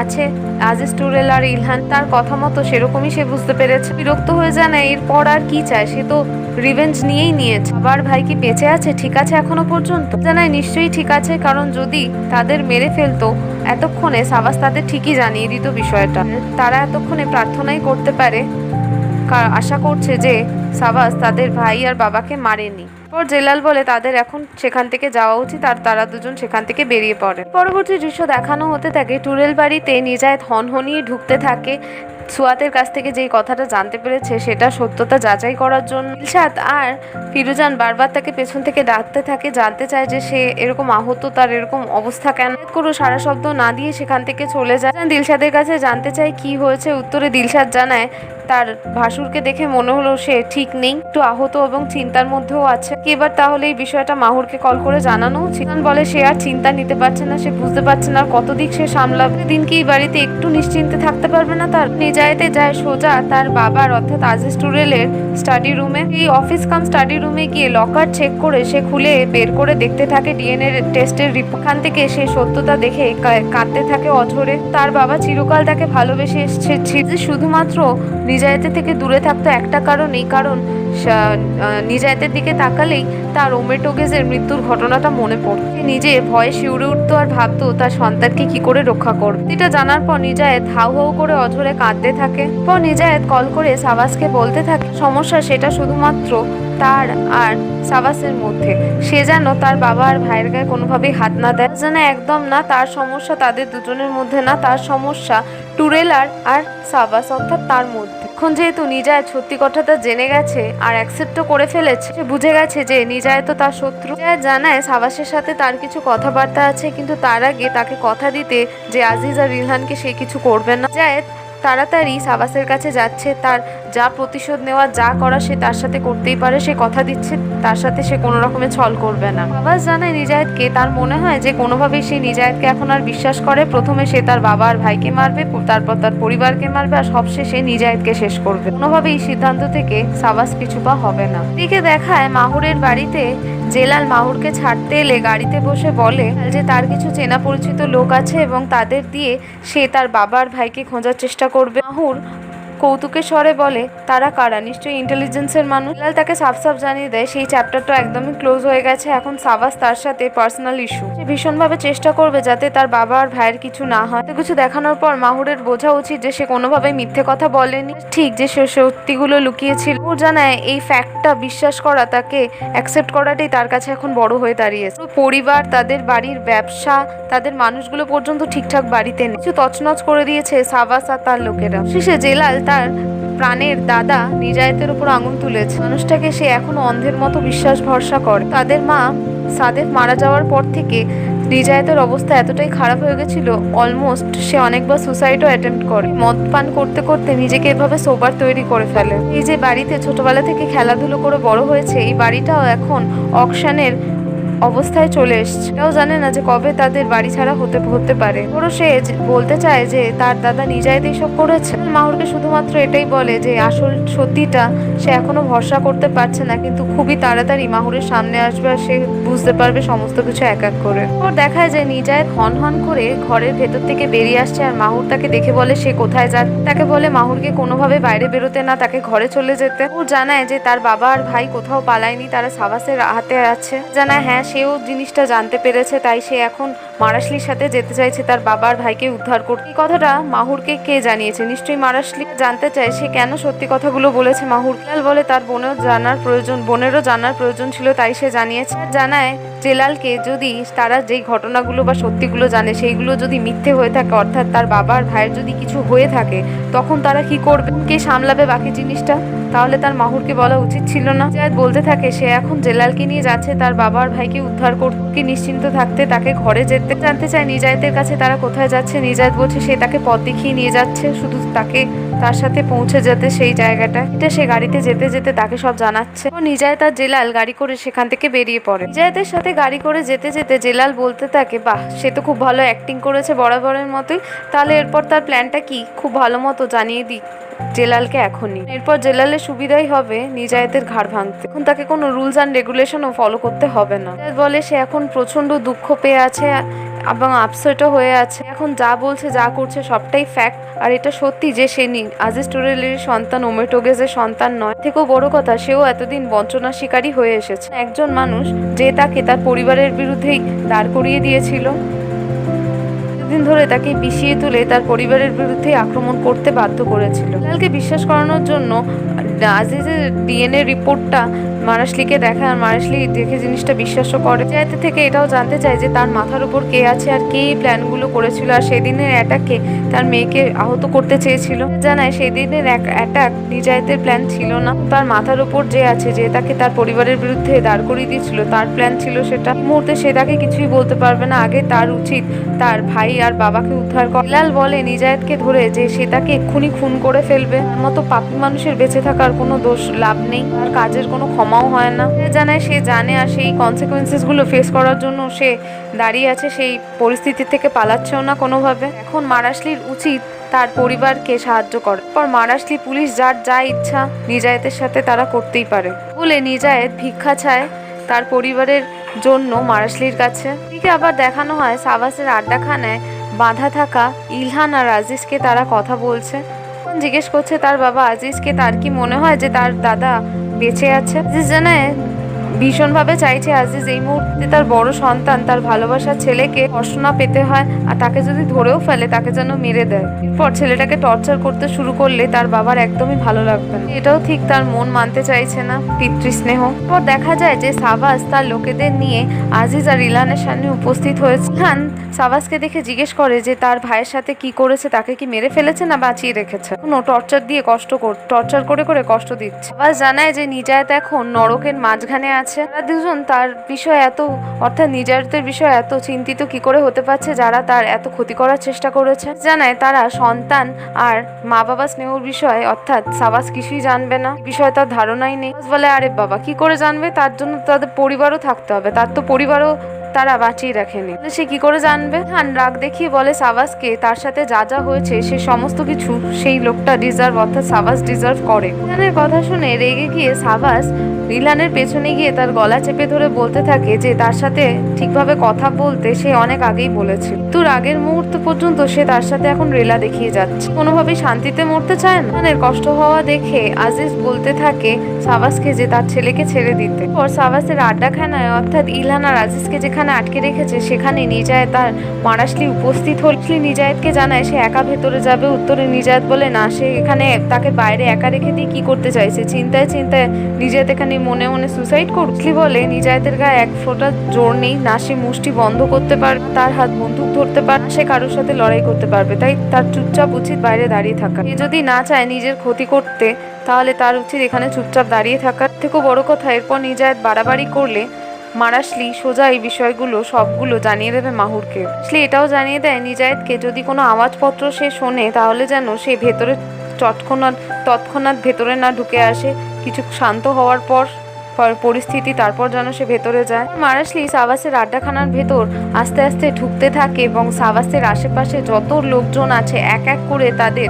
আছে আজিজ, টুরেল আর ইলহান। তার কথা মতো সেরকমই সে বুঝতে পেরেছে। বিরক্ত হয়ে জানায় এরপর আর কি চায়, সে তো রিভেঞ্জ নিয়েই নিয়েছে। আবার ভাই কি বেঁচে আছে, ঠিক আছে এখনো পর্যন্ত। জানায় নিশ্চয়ই ঠিক আছে, কারণ যদি তাদের মেরে ফেলতো এতক্ষণে সাবাস তাদের ঠিকই জানিয়ে দিত বিষয়টা। তারা এতক্ষণে প্রার্থনাই করতে পারে, আশা করছে যে সাবাস তাদের ভাই আর বাবাকে মারেনি। পর জেলাল বলে তাদের এখন সেখান থেকে যাওয়া উচিত, আর তারা দুজন সেখান থেকে বেরিয়ে পড়ে। পরবর্তী দৃশ্য দেখানো হতে থাকে টুরেল বাড়িতে নিজায়েত হনহনিয়ে ঢুকতে থাকে। সুয়াতের কাছ থেকে যেই কথাটা জানতে পেরেছে সেটা সত্যতা যাচাই করার জন্য। দিলশাদ আর ফিরুজান বারবার তাকে পেছন থেকে ডাকতে থাকে, জানতে চায় যে সে এরকম আহত, তার এরকম অবস্থা কেন। কোনো সারা শব্দ না দিয়ে সেখান থেকে চলে যায়। দিলশাদের কাছে জানতে চায় কি হয়েছে। উত্তরে দিলশাদ জানায় তার ভাসুরকে দেখে মনে হলো সে ঠিক নেই, একটু আহত এবং চিন্তার মধ্যেও আছে। এবার তাহলে এই বিষয়টা মাহুরকে কল করে জানানো উচিত। বলে সে আর চিন্তা নিতে পারছে না, সে বুঝতে পারছে না আর কত দিক সে সামলাবে। দিন কি এই বাড়িতে একটু নিশ্চিন্তে থাকতে পারবে না। তার নিজায়েতে যায় সোজা তার বাবার অর্থাৎ আজিজ টুরেলের স্টাডি রুমে। এই অফিস কাম স্টাডি রুমে গিয়ে লকার চেক করে সে খুলে বের করে দেখতে থাকে ডিএনএ টেস্টের রিপোর্ট। খান থেকে সে সত্যতা দেখে কাঁদতে থাকে অঝরে। তার বাবা চিরকাল তাকে ভালোবেসে এসেছে, শুধুমাত্র নিজায়েতের থেকে দূরে থাকতো একটা কারণেই, কারণ নিজায়েতের দিকে তাকালেই তার ওমেটোগেজের মৃত্যুর ঘটনাটা মনে পড়তো। সে নিজে ভয়ে শিউরে উঠতো আর ভাবতো তার সন্তানকে কি করে রক্ষা করবে। এটা জানার পর নিজায়েত হাউ হাউ করে অঝরে কাঁদতে থাকে। পর নিজায়েত কল করে সাবাসকে বলতে থাকে সমস্যা সেটা শুধুমাত্র তার আর সাবাসের মধ্যে। সে যেন তার বাবা আর ভাইয়ের গায়ে কোনোভাবেই হাত না দেয়, যেন একদম না। তার সমস্যা তাদের দুজনের মধ্যে না, তার সমস্যা টুরেল আর সাবাস অর্থাৎ তার মধ্যে। এখন যেহেতু নিজায়েত সত্যি কথাটা জেনে গেছে আর অ্যাকসেপ্টও করে ফেলেছে, সে বুঝে গেছে যে নিজায়েত তো তার শত্রু। নিজায়েত জানায় সাবাসের সাথে তার কিছু কথাবার্তা আছে, কিন্তু তার আগে তাকে কথা দিতে যে আজিজ আর রিলহানকে সে কিছু করবে না। নিজায়েত তাড়াতাড়ি সাবাসের কাছে যাচ্ছে, তার যা প্রতিশোধ নেওয়া যা করা সে তার সাথে করতেই পারে। সে কথা দিচ্ছে তার সাথে সে কোনো রকমের ছল করবে না। সাবাস জানায় নিজায়েতকে, তার মনে হয় যে কোনোভাবেই সে নিজায়েতকে এখন আর বিশ্বাস করে। প্রথমে সে তার বাবা আর ভাইকে মারবে, তারপর তার পরিবারকে মারবে আর সবশেষে নিজায়েতকে শেষ করবে। কোনোভাবেই সিদ্ধান্ত থেকে সাবাস পিছু পা হবে না। দিকে দেখায় মাহুরের বাড়িতে জেলাল মাহুরকে ছাড়তে এলে গাড়িতে বসে বলে যে তার কিছু চেনা পরিচিত লোক আছে এবং তাদের দিয়ে সে তার বাবার ভাইকে খোঁজার চেষ্টা করবে। মাহুর কৌতুকের স্বরে বলে তারা কারা, নিশ্চয়ই ইন্টেলিজেন্সের মানুষ। জেলাল তাকে সাফ সাফ জানিয়ে দেয় সেই চ্যাপ্টারটা একদমই ক্লোজ হয়ে গেছে, এখন সাবাস তার সাথে পার্সোনাল ইস্যু। সে ভীষণভাবে চেষ্টা করবে যাতে তার বাবা আর ভাইয়ের কিছু না হয়। কিছু দেখানোর পর মাহুরের বোঝা উচিত যে সে কোনোভাবে মিথ্যে কথা বলেনি, ঠিক যে সে সত্যিগুলো লুকিয়েছিল। মাহুর জানায় এই ফ্যাক্টটা বিশ্বাস করা, তাকে অ্যাকসেপ্ট করাটাই তার কাছে এখন বড় হয়ে দাঁড়িয়েছে। পরিবার, তাদের বাড়ির ব্যবসা, তাদের মানুষগুলো পর্যন্ত ঠিকঠাক বাড়িতে নেই, কিছু তছনছ করে দিয়েছে সাবাস আর তার লোকেরা। শেষে জেলাল তার প্রাণের দাদা নিজায়েতের উপর আঙুল তুলেছে। মানুষটাকে সে এখনো অন্ধের মতো বিশ্বাস ভরসা করে। তাদের মা সাদেফ মারা যাওয়ার পর থেকে নিজায়েতের অবস্থা এতটাই খারাপ হয়ে গেছিল, অলমোস্ট সে অনেকবার সুসাইডও অ্যাটেম্প্ট করে। মদ পান করতে করতে নিজেকে এভাবে সোবার তৈরি করে ফেলে। এই যে বাড়িতে ছোটবেলা থেকে খেলাধুলো করে বড় হয়েছে, এই বাড়িটাও এখন অকশনের অবস্থায় চলে এসছে। এটাও জানে না যে কবে তাদের বাড়ি ছাড়া হতে পারে। ওরও সে বলতে চায় যে তার দাদা নিজায়েত এইসব করেছে। মাহুরকে শুধুমাত্র এটাই বলে যে আসল সত্যিটা সে এখনো ভরসা করতে পারছে না, কিন্তু খুবই তাড়াতাড়ি মাহুরের সামনে আসবে আর সে বুঝতে পারবে সমস্ত কিছু এক এক করে। ওর দেখায় যে নিজায়েত হন হন করে ঘরের ভেতর থেকে বেরিয়ে আসছে আর মাহুর তাকে দেখে বলে সে কোথায় যাচ্ছে। তাকে বলে মাহুরকে কোনোভাবে বাইরে বেরোতে না, তাকে ঘরে চলে যেতে। ও জানায় যে তার বাবা আর ভাই কোথাও পালায়নি, তারা সাবাসের হাতে আছে। জানায় হ্যাঁ সেও জিনিসটা জানতে পেরেছে, তাই সে এখন মারাশলির সাথে যেতে চাইছে তার বাবার ভাইকে উদ্ধার করতে। এই কথাটা মাহুরকে কে জানিয়েছে? নিশ্চয়ই মারাশলি। জানতে চায় সে কেন সত্যি কথাগুলো বলেছে মাহুর। জেলাল বলে তার বোনেরও জানার প্রয়োজন ছিল, তাই সে জানিয়েছে। জানায় জেলালকে যদি তারা যেই ঘটনাগুলো বা সত্যিগুলো জানে সেইগুলো যদি মিথ্যে হয়ে থাকে, অর্থাৎ তার বাবার ভাইয়ের যদি কিছু হয়ে থাকে, তখন তারা কি করবে, কে সামলাবে বাকি জিনিসটা? তাহলে তার মাহুরকে বলা উচিত ছিল না। জায়েদ বলতে থাকে সে এখন জেলালকে নিয়ে যাচ্ছে তার বাবার ভাইকে উদ্ধার করতে, নিশ্চিন্ত থাকতে, তাকে ঘরে যেতে। জানতে চায় নিজায়েতের কাছে তারা কোথায় যাচ্ছে। নিজায়েত বলছে সে তাকে পথ দেখিয়ে নিয়ে যাচ্ছে, শুধু তাকে তার সাথে পৌঁছে যেতে সেই জায়গাটা। এটা সে গাড়িতে যেতে যেতে তাকে সব জানাচ্ছে। ও নিজায়েত আর জেলাল গাড়ি করে সেখান থেকে বেরিয়ে পড়ে। নিজায়েতের সাথে গাড়ি করে যেতে যেতে জেলাল বলতে থাকে বাহ, সে তো খুব ভালো অ্যাক্টিং করেছে বরাবরের মতোই। তাহলে এরপর তার প্ল্যানটা কি খুব ভালো মতো জানিয়ে দিই জেলালকে এখনই। এরপর জেলালের সুবিধাই হবে নিজায়েতের ঘাড় ভাঙতে। এখন তাকে কোনো রুলস অ্যান্ড রেগুলেশনও ফলো করতে হবে না। বলে সে এখন প্রচন্ড দুঃখ পেয়ে আছে এবং আপসেটও হয়ে আছে। এখন যা বলছে যা করছে সবটাই ফ্যাক্ট, আর এটা সত্যি যে সে আজিজ টুরেলের সন্তান, ওমেটোগেজের সন্তান নয়। থেকেও বড় কথা, সেও এতদিন বঞ্চনার শিকারী হয়ে এসেছে। একজন মানুষ যে তাকে তার পরিবারের বিরুদ্ধেই দাঁড় করিয়ে দিয়েছিল, দিন ধরে তাকে বিষিয়ে তুলে তার পরিবারের বিরুদ্ধে আক্রমণ করতে বাধ্য করেছিল। জেলালকে বিশ্বাস করানোর জন্য আজিজের ডিএনএ রিপোর্টটা মারাশলিকে দেখায় আর মারাশলি দেখে জিনিসটা বিশ্বাসও করে। নিজায়েতের থেকে এটাও জানতে চায় যে তার মাথার উপর কে আছে আর কে এই প্ল্যানগুলো করেছিল আর সেদিনের অ্যাটাকে তার মেয়েকে আহত করতে চেয়েছিল। জানায় সেই দিনের অ্যাটাক নিজায়েতের প্ল্যান ছিল না, তার মাথার উপর যে আছে, যে তাকে তার পরিবারের বিরুদ্ধে দাঁড় করিয়ে দিয়েছিল, তার প্ল্যান ছিল সেটা। মুহূর্তে সে তাকে কিছুই বলতে পারবে না, আগে তার উচিত তার ভাই আর বাবাকে উদ্ধার করা। জেলাল বলে নিজায়েতকে ধরে যে সে তাকে এক্ষুনি খুন করে ফেলবে। তার মতো পাপী মানুষের বেঁচে থাকার কোনো দোষ লাভ নেই, তার কাজের কোনো ক্ষমাও হয় না। জানায় সে জানে আর সেই কনসিকুয়েন্সেস গুলো ফেস করার জন্য সে দাঁড়িয়ে আছে, সেই পরিস্থিতি থেকে পালাচ্ছেও না কোনোভাবে। এখন মারাশলির উচিত তার পরিবারকে সাহায্য করে। পর মারাশলি পুলিশ যার যা ইচ্ছা নিজায়েতের সাথে তারা করতেই পারে বলে নিজায়েত ভিক্ষা চায় তার পরিবারের জন্য মারাশলির কাছে। এদিকে আবার দেখানো হয় সাবাসের আড্ডাখানায় বাঁধা থাকা ইলহান আর আজিজকে তারা কথা বলছে। জিজ্ঞেস করছে তার বাবা আজিজকে তার কি মনে হয় যে তার দাদা বেঁচে আছে। আজিজ জানায় ভীষণভাবে চাইছে আজিজ এই মুহূর্তে তার বড় সন্তান, তার ভালোবাসার ছেলেকে কষ্ট না পেতে হয়, আর তাকে যদি ধরেও ফেলে তাকে যেন মেরে দেয়। এরপর ছেলেটাকে টর্চার করতে শুরু করলে তার বাবার একদমই ভালো লাগবে না। এটাও ঠিক তার মন মানতে চাইছে না পিতৃস্নেহ। পর দেখা যায় যে সাবাস তার লোকেদের নিয়ে আজিজ আর ইলহানের সামনে উপস্থিত হয়েছে। ইলহান সাবাসকে দেখে জিজ্ঞেস করে যে তার ভাইয়ের সাথে কি করেছে, তাকে কি মেরে ফেলেছে না বাঁচিয়ে রেখেছে। কোনো টর্চার দিয়ে টর্চার করে করে কষ্ট দিচ্ছে। সাবাস জানায় যে নিজায়েত এখন নরকের মাঝখানে আছে। তারা দুজন তার বিষয়ে অর্থাৎ নিজায়েতের বিষয়ে এত চিন্তিত কি করে হতে পারছে যারা তার এত ক্ষতি করার চেষ্টা করেছে। জানায় তারা সন্তান আর মা বাবা স্নেহর বিষয়ে অর্থাৎ সাবাস কিছুই জানবে না, বিষয়ে তার ধারণাই নেই। বলে আরে বাবা কি করে জানবে, তার জন্য তাদের পরিবারও থাকতে হবে, তার তো পরিবারও তারা বাঁচিয়ে রাখেনি, সে কি করে জানবে। হান রাগ দেখিয়ে বলে সাবাসকে তার সাথে যা যা হয়েছে সে সমস্ত কিছু সেই লোকটা ডিজার্ভ, অর্থাৎ সাবাস ডিজার্ভ করে। ইলানের কথা শুনে রেগে গিয়ে সাবাস ইলানের পেছনে গিয়ে তার গলা চেপে ধরে বলতে থাকে যে তার সাথে ঠিকভাবে কথা বলতে সে অনেক আগেই বলেছিল, তোর আগের মুহূর্ত পর্যন্ত সে তার সাথে এখন রেলা দেখিয়ে যাচ্ছে, কোনোভাবেই শান্তিতে মরতে চায় না। ইলানের কষ্ট হওয়া দেখে আজিজ বলতে থাকে সাবাসকে যে তার ছেলেকে ছেড়ে দিতে। পর সাবাসের আড্ডাখানায় অর্থাৎ ইলহান আর আজিজকে যেখানে আটকে রেখেছে সেখানে নিজায়েত তার মারাশলি উপস্থিত হল। নিজায়েতকে জানায় সে একা ভেতরে যাবে। উত্তরে নিজায়েত বলে না, সে এখানে তাকে বাইরে একা রেখে দিয়ে কি করতে চাইছে। চিন্তায় চিন্তায় নিজায়েত এখানে মনে মনে সুসাইড করছে। বলে নিজায়েতের গায়ে এক ফোঁটা জোর নেই, না সে মুষ্টি বন্ধ করতে পারবে, তার হাত বন্দুক ধরতে পারবে, সে কারোর সাথে লড়াই করতে পারবে, তাই তার চুপচাপ উচিত বাইরে দাঁড়িয়ে থাকা। সে যদি না চায় নিজের ক্ষতি করতে তাহলে তার উচিত এখানে চুপচাপ দাঁড়িয়ে থাকার থেকেও বড় কথা। এরপর নিজায়েত বাড়াবাড়ি করলে মারাশলি সোজা এই বিষয়গুলো সবগুলো জানিয়ে দেবে মাহুরকে। মারাশলি এটাও জানিয়ে দেয় নিজায়েতকে যদি কোনো আওয়াজপত্র সে শোনে তাহলে যেন সে ভেতরে তৎক্ষণাৎ ভেতরে না ঢুকে আসে, কিছু শান্ত হওয়ার পর পরিস্থিতি তারপর যেন সে ভেতরে যায়। মারাশলি সাবাসের আড্ডাখানার ভেতর আস্তে আস্তে ঢুকতে থাকে এবং সাবাসের আশেপাশে যত লোকজন আছে এক এক করে তাদের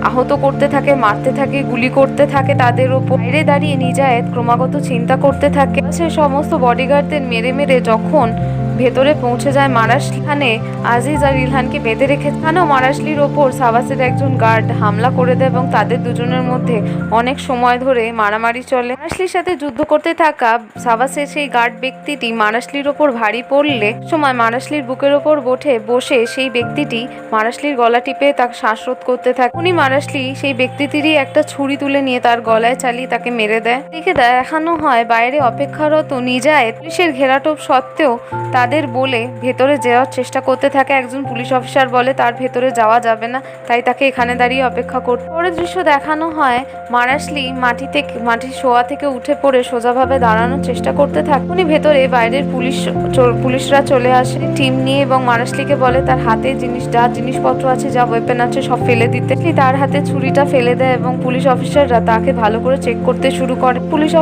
আহত করতে থাকে, মারতে থাকে, গুলি করতে থাকে তাদের ওপর। বাইরে দাঁড়িয়ে নিজায়েত ক্রমাগত চিন্তা করতে থাকে। সে সমস্ত বডিগার্ডদের মেরে মেরে যখন ভেতরে পৌঁছে যায় মারাশলি, খানে আজিজ আর ইলহানকে বেঁধে রেখে খানেও মারাশলির ওপর সাবাসের একজন গার্ড হামলা করে দেয় এবং তাদের দুজনের মধ্যে অনেক সময় ধরে মারামারি চলে। মারাশলির সাথে যুদ্ধ করতে থাকা সাবাসের সেই গার্ড ব্যক্তিটি মারাশলির ওপর ভারী পড়লে সময় মারাশলির বুকের ওপর বসে সেই ব্যক্তিটি মারাশলির গলা টিপে তাকে শ্বাসরোধ করতে থাকে। উনি মারাশলি সেই ব্যক্তিটিরই একটা ছুরি তুলে নিয়ে তার গলায় চালিয়ে তাকে মেরে দেয়। এদিকে দেখানো হয় বাইরে অপেক্ষারত নিজায়েত পুলিশের ঘেরাটোপ সত্ত্বেও তাদের বলে ভেতরে যাওয়ার চেষ্টা করতে থাকে। একজন পুলিশ অফিসার বলে তার ভেতরে যাওয়া যাবে না, তাই তাকে এখানে দাঁড়িয়ে অপেক্ষা করতে। পরের দৃশ্য দেখানো হয় মারাশলি মাটির শোয়া থেকে উঠে পড়ে সোজাভাবে দাঁড়ানোর চেষ্টা করতে থাকে। উনি ভেতরে বাইরের পুলিশরা চলে আসে টিম নিয়ে এবং মারাশলিকে বলে তার হাতে যা জিনিসপত্র আছে, যা ওয়েপেন আছে সব ফেলে দিতে। তার হাতে ছুরিটা ফেলে দেয় এবং পুলিশ অফিসাররা তাকে ভালো করে চেক করতে শুরু করে। পুলিশ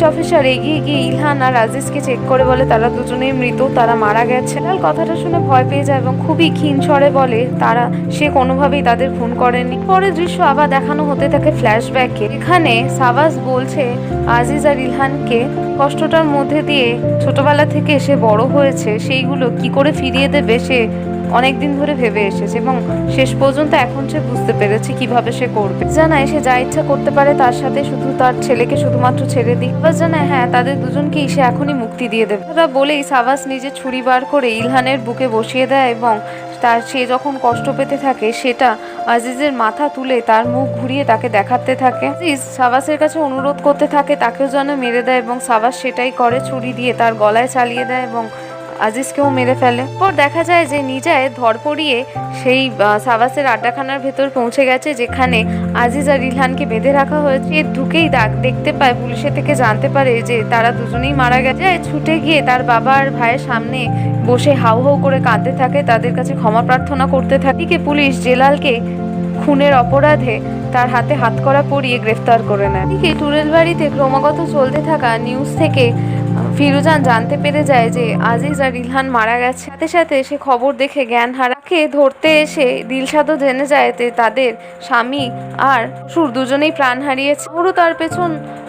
অফিসার এগিয়ে গিয়ে ইলহান আর আজিজকে চেক করে বলে তারা দুজনেই মৃত, তারা মারা গেছে। কথাটা শুনে ভয় পেয়ে যায় এবং খুবই ক্ষীণ স্বরে বলে সে কোনোভাবেই তাদের খুন করেনি। পরের দৃশ্য আবার দেখানো হতে থাকে ফ্ল্যাশব্যাকে। এখানে সাবাস বলছে আজিজ আর ইলহানকে কষ্টটার মধ্যে দিয়ে ছোটবেলা থেকে সে বড় হয়েছে সেইগুলো কি করে ফিরিয়ে দেবে সে অনেকদিন ধরে ভেবে এসেছে এবং শেষ পর্যন্ত এখন সে বুঝতে পেরেছে কিভাবে সে করবে। জানায় সে যা ইচ্ছা করতে পারে তার সাথে, শুধু তার ছেলেকে শুধুমাত্র ছেড়ে দিই। সাবাস জানায় হ্যাঁ তাদের দুজনকেই সে এখনই মুক্তি দিয়ে দেবে। তারা বলেই সাবাস নিজে ছুরি বার করে ইলহানের বুকে বসিয়ে দেয় এবং সে যখন কষ্ট পেতে থাকে সেটা আজিজের মাথা তুলে তার মুখ ঘুরিয়ে তাকে দেখাতে থাকে। আজিজ সাবাসের কাছে অনুরোধ করতে থাকে তাকেও যেন মেরে দেয় এবং সাবাস সেটাই করে, ছুরি দিয়ে তার গলায় চালিয়ে দেয় এবং আজিজকেও মেরে ফেলে। পর দেখা যায় যে নিজায় ধরপড়িয়ে সেই সাবাসের আড্ডাখানার ভেতর পৌঁছে গেছে যেখানে আজিজ আর রিলহানকে বেঁধে রাখা হয়েছে। ঢুকেই দেখতে পায়, পুলিশের থেকে জানতে পারে যে তারা দুজনেই মারা গেছে। ছুটে গিয়ে তার বাবা আর ভাইয়ের সামনে বসে হাউ হাউ করে কাঁদতে থাকে, তাদের কাছে ক্ষমা প্রার্থনা করতে থাকে। এদিকে পুলিশ জেলালকে খুনের অপরাধে তার হাতে হাতকড়া পরিয়ে গ্রেফতার করে নেয়। এদিকে টুরেল বাড়িতে ক্রমাগত চলতে থাকা নিউজ থেকে ফিরোজান জানতে পেরে যায় যে আজিজ আর রিলহান মারা গেছে। সাথে সাথে সে খবর দেখে জ্ঞান হারাকে ধরতে এসে দিলশাদও জেনে যায় যে তাদের স্বামী আর শ্বশুর দুজনেই প্রাণ হারিয়েছে। পুরো তার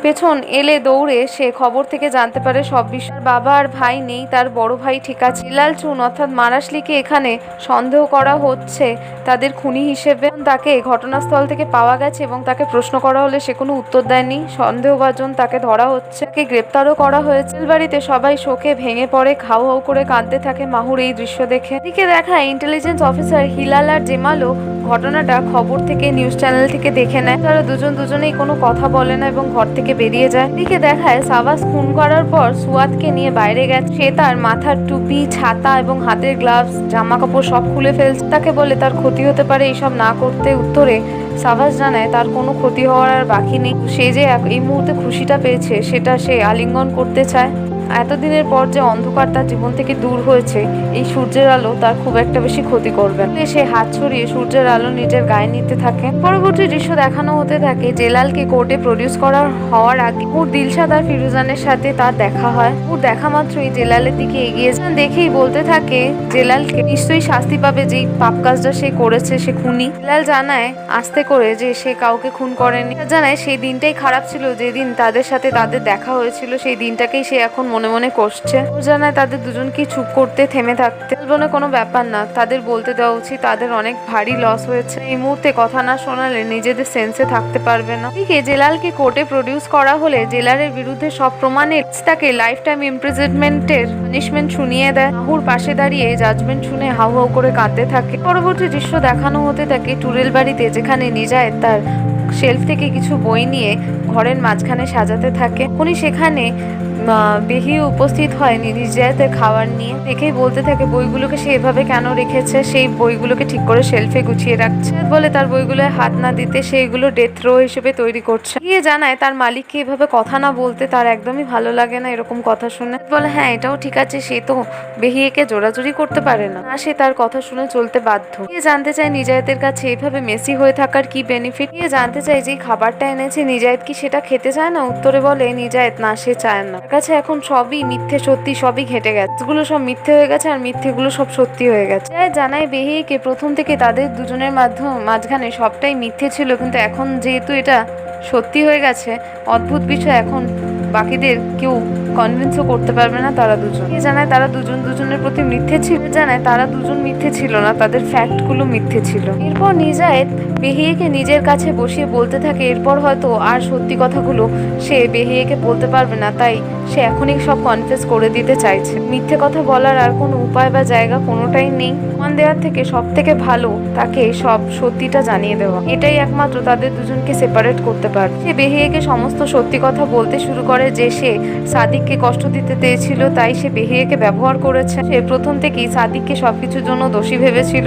পেছন এলে দৌড়ে সে খবর থেকে জানতে পারে সব বিষয়। বাবা আর ভাই নেই, তার বড় ভাই ঠিক আছে। জেলাল চুন অর্থাৎ মারাশলিকে এখানে সন্দেহ করা হচ্ছে তাদের খুনি হিসেবে। তাকে ঘটনাস্থল থেকে পাওয়া গেছে এবং তাকে প্রশ্ন করা হলে সে কোনো উত্তর দেয়নি। সন্দেহভাজন তাকে ধরা হচ্ছে, তাকে গ্রেপ্তারও করা হয়েছে। বাড়িতে সবাই শোকে ভেঙে পড়ে, হাউ হাউ করে কাঁদতে থাকে মাহুর এই দৃশ্য দেখে। এদিকে দেখায় ইন্টেলিজেন্স অফিসার হিলাল আর জেমালও ঘটনাটা খবর থেকে নিউজ চ্যানেল থেকে দেখে নেয়। তারা দুজনেই কোনো কথা বলে না এবং ঘর থেকে বেরিয়ে যায়। এদিকে দেখায় সাবাস খুন করার পর সুয়াদকে নিয়ে বাইরে গেছে। সে তার মাথার টুপি, ছাতা এবং হাতের গ্লাভস, জামা কাপড় সব খুলে ফেলছে। তাকে বলে তার ক্ষতি হতে পারে এইসব না করতে। উত্তরে সাবাস জানায় তার কোনো ক্ষতি হওয়ার আর বাকি নেই। সে যে এই মুহূর্তে খুশিটা পেয়েছে সেটা সে আলিঙ্গন করতে চায়। এতদিনের পর যে অন্ধকার তার জীবন থেকে দূর হয়েছে, এই সূর্যের আলো তার খুব একটা বেশি ক্ষতি করবে না। সে হাত ছড়িয়ে সূর্যের আলো নিজের গায়ে নিতে থাকে। পরবর্তী দৃশ্য দেখানো হতে থাকে জেলালকে কোর্টে প্রডিউস হওয়ার আগে ওর দিলশাদ আর ফিরোজানের সাথে তার দেখা হয়। ওর দেখা মাত্রই জেলালের দিকে এগিয়ে যান, দেখেই বলতে থাকে জেলালকে নিশ্চয়ই শাস্তি পাবে, যেই পাপ কাজটা সে করেছে, সে খুনি। জেলাল জানায় আস্তে করে যে সে কাউকে খুন করেনি। জানায় সেই দিনটাই খারাপ ছিল, যেদিন তাদের সাথে তাদের দেখা হয়েছিল, সেই দিনটাকেই সে এখন মনে মনে কষছে। ও জানায় তাদের দুজনকে চুপ করতে, থেমে থাকতে। বলে কোনো ব্যাপার না, তাদের বলতে দেওয়া উচিত, তাদের অনেক ভারী লস হয়েছে। এই মুহূর্তে কথা না শোনালে নিজেদের সেন্সে থাকতে পারবে না। এদিকে জেলালকে কোর্টে প্রডিউস করা হলে জেলারের বিরুদ্ধে সব প্রমাণে তাকে লাইফ টাইম ইমপ্রিজনমেন্টের পানিশমেন্ট শুনিয়ে দেয়। মাহুর পাশে দাঁড়িয়ে জাজমেন্ট শুনে হাউ হাউ করে কাঁদতে থাকে। পরবর্তী দৃশ্য দেখানো হতে থাকে টুরেল বাড়িতে, যেখানে নিজায়েত তার শেলফ থেকে কিছু বই নিয়ে ঘরের মাঝখানে সাজাতে থাকে। উনি সেখানে বেহি উপস্থিত হয়নি নিজায়েতের খাবার নিয়ে। দেখেই বলতে থাকে বইগুলোকে সে এভাবে কেন রেখেছে, সেই বইগুলোকে ঠিক করে শেলফে গুছিয়ে রাখছে। বলে তার বইগুলোয় হাত না দিতে, সেইগুলো ডেথ রো হিসেবে তৈরি করছে। গিয়ে জানায় তার মালিককে এভাবে কথা না বলতে তার একদমই ভালো লাগে না এরকম কথা শুনে। বলে হ্যাঁ এটাও ঠিক আছে, সে তো বেহিয়েকে জোরাজুরি করতে পারে না, সে তার কথা শুনে চলতে বাধ্য। গিয়ে জানতে চায় নিজায়েতের কাছে এইভাবে মেসি হয়ে থাকার কি বেনিফিট। গিয়ে জানতে চায় যে খাবারটা এনেছে নিজায়েত কি সেটা খেতে চায় না। উত্তরে বলে নিজায়েত না, সে চায় না, কাছে এখন সবই মিথ্যে সত্যি সবই ঘেটে গেছে, গুলো সব মিথ্যে হয়ে গেছে আর মিথ্যেগুলো সব সত্যি হয়ে গেছে। জানায় বেহিকে প্রথম থেকে তাদের দুজনের মাঝখানে সবটাই মিথ্যে ছিল, কিন্তু এখন যেহেতু এটা সত্যি হয়ে গেছে, অদ্ভুত বিষয়, এখন বাকিদের কেউ কনভিন্সও করতে পারবে না তারা দুজন। জানায় তারা দুজনের প্রতি মিথ্যে ছিল। জানায় তারা দুজন মিথ্যে ছিল না, তাদের ফ্যাক্টগুলো মিথ্যে ছিল। এরপর নিজায়েত বেহিয়েকে নিজের কাছে বসিয়ে বলতে থাকে এরপর হয়তো আর সত্যি কথাগুলো সে বেহিয়েকে বলতে পারবে না, তাই সে এখনই সব কনফেস করে দিতে চাইছে। মিথ্যে কথা বলার আর কোনো উপায় বা জায়গা কোনোটাই নেই। মান দেওয়ার থেকে সব থেকে ভালো তাকে সব সত্যিটা জানিয়ে দেওয়া, এটাই একমাত্র তাদের দুজনকে সেপারেট করতে পারে। সে বেহিয়েকে সমস্ত সত্যি কথা বলতে শুরু করে যে সে সাদিককে কষ্ট দিতে চেয়েছিল, তাই সে বেহিয়েকে ব্যবহার করেছে। সে প্রথম থেকেই সাদিককে সবকিছুর জন্য দোষী ভেবেছিল।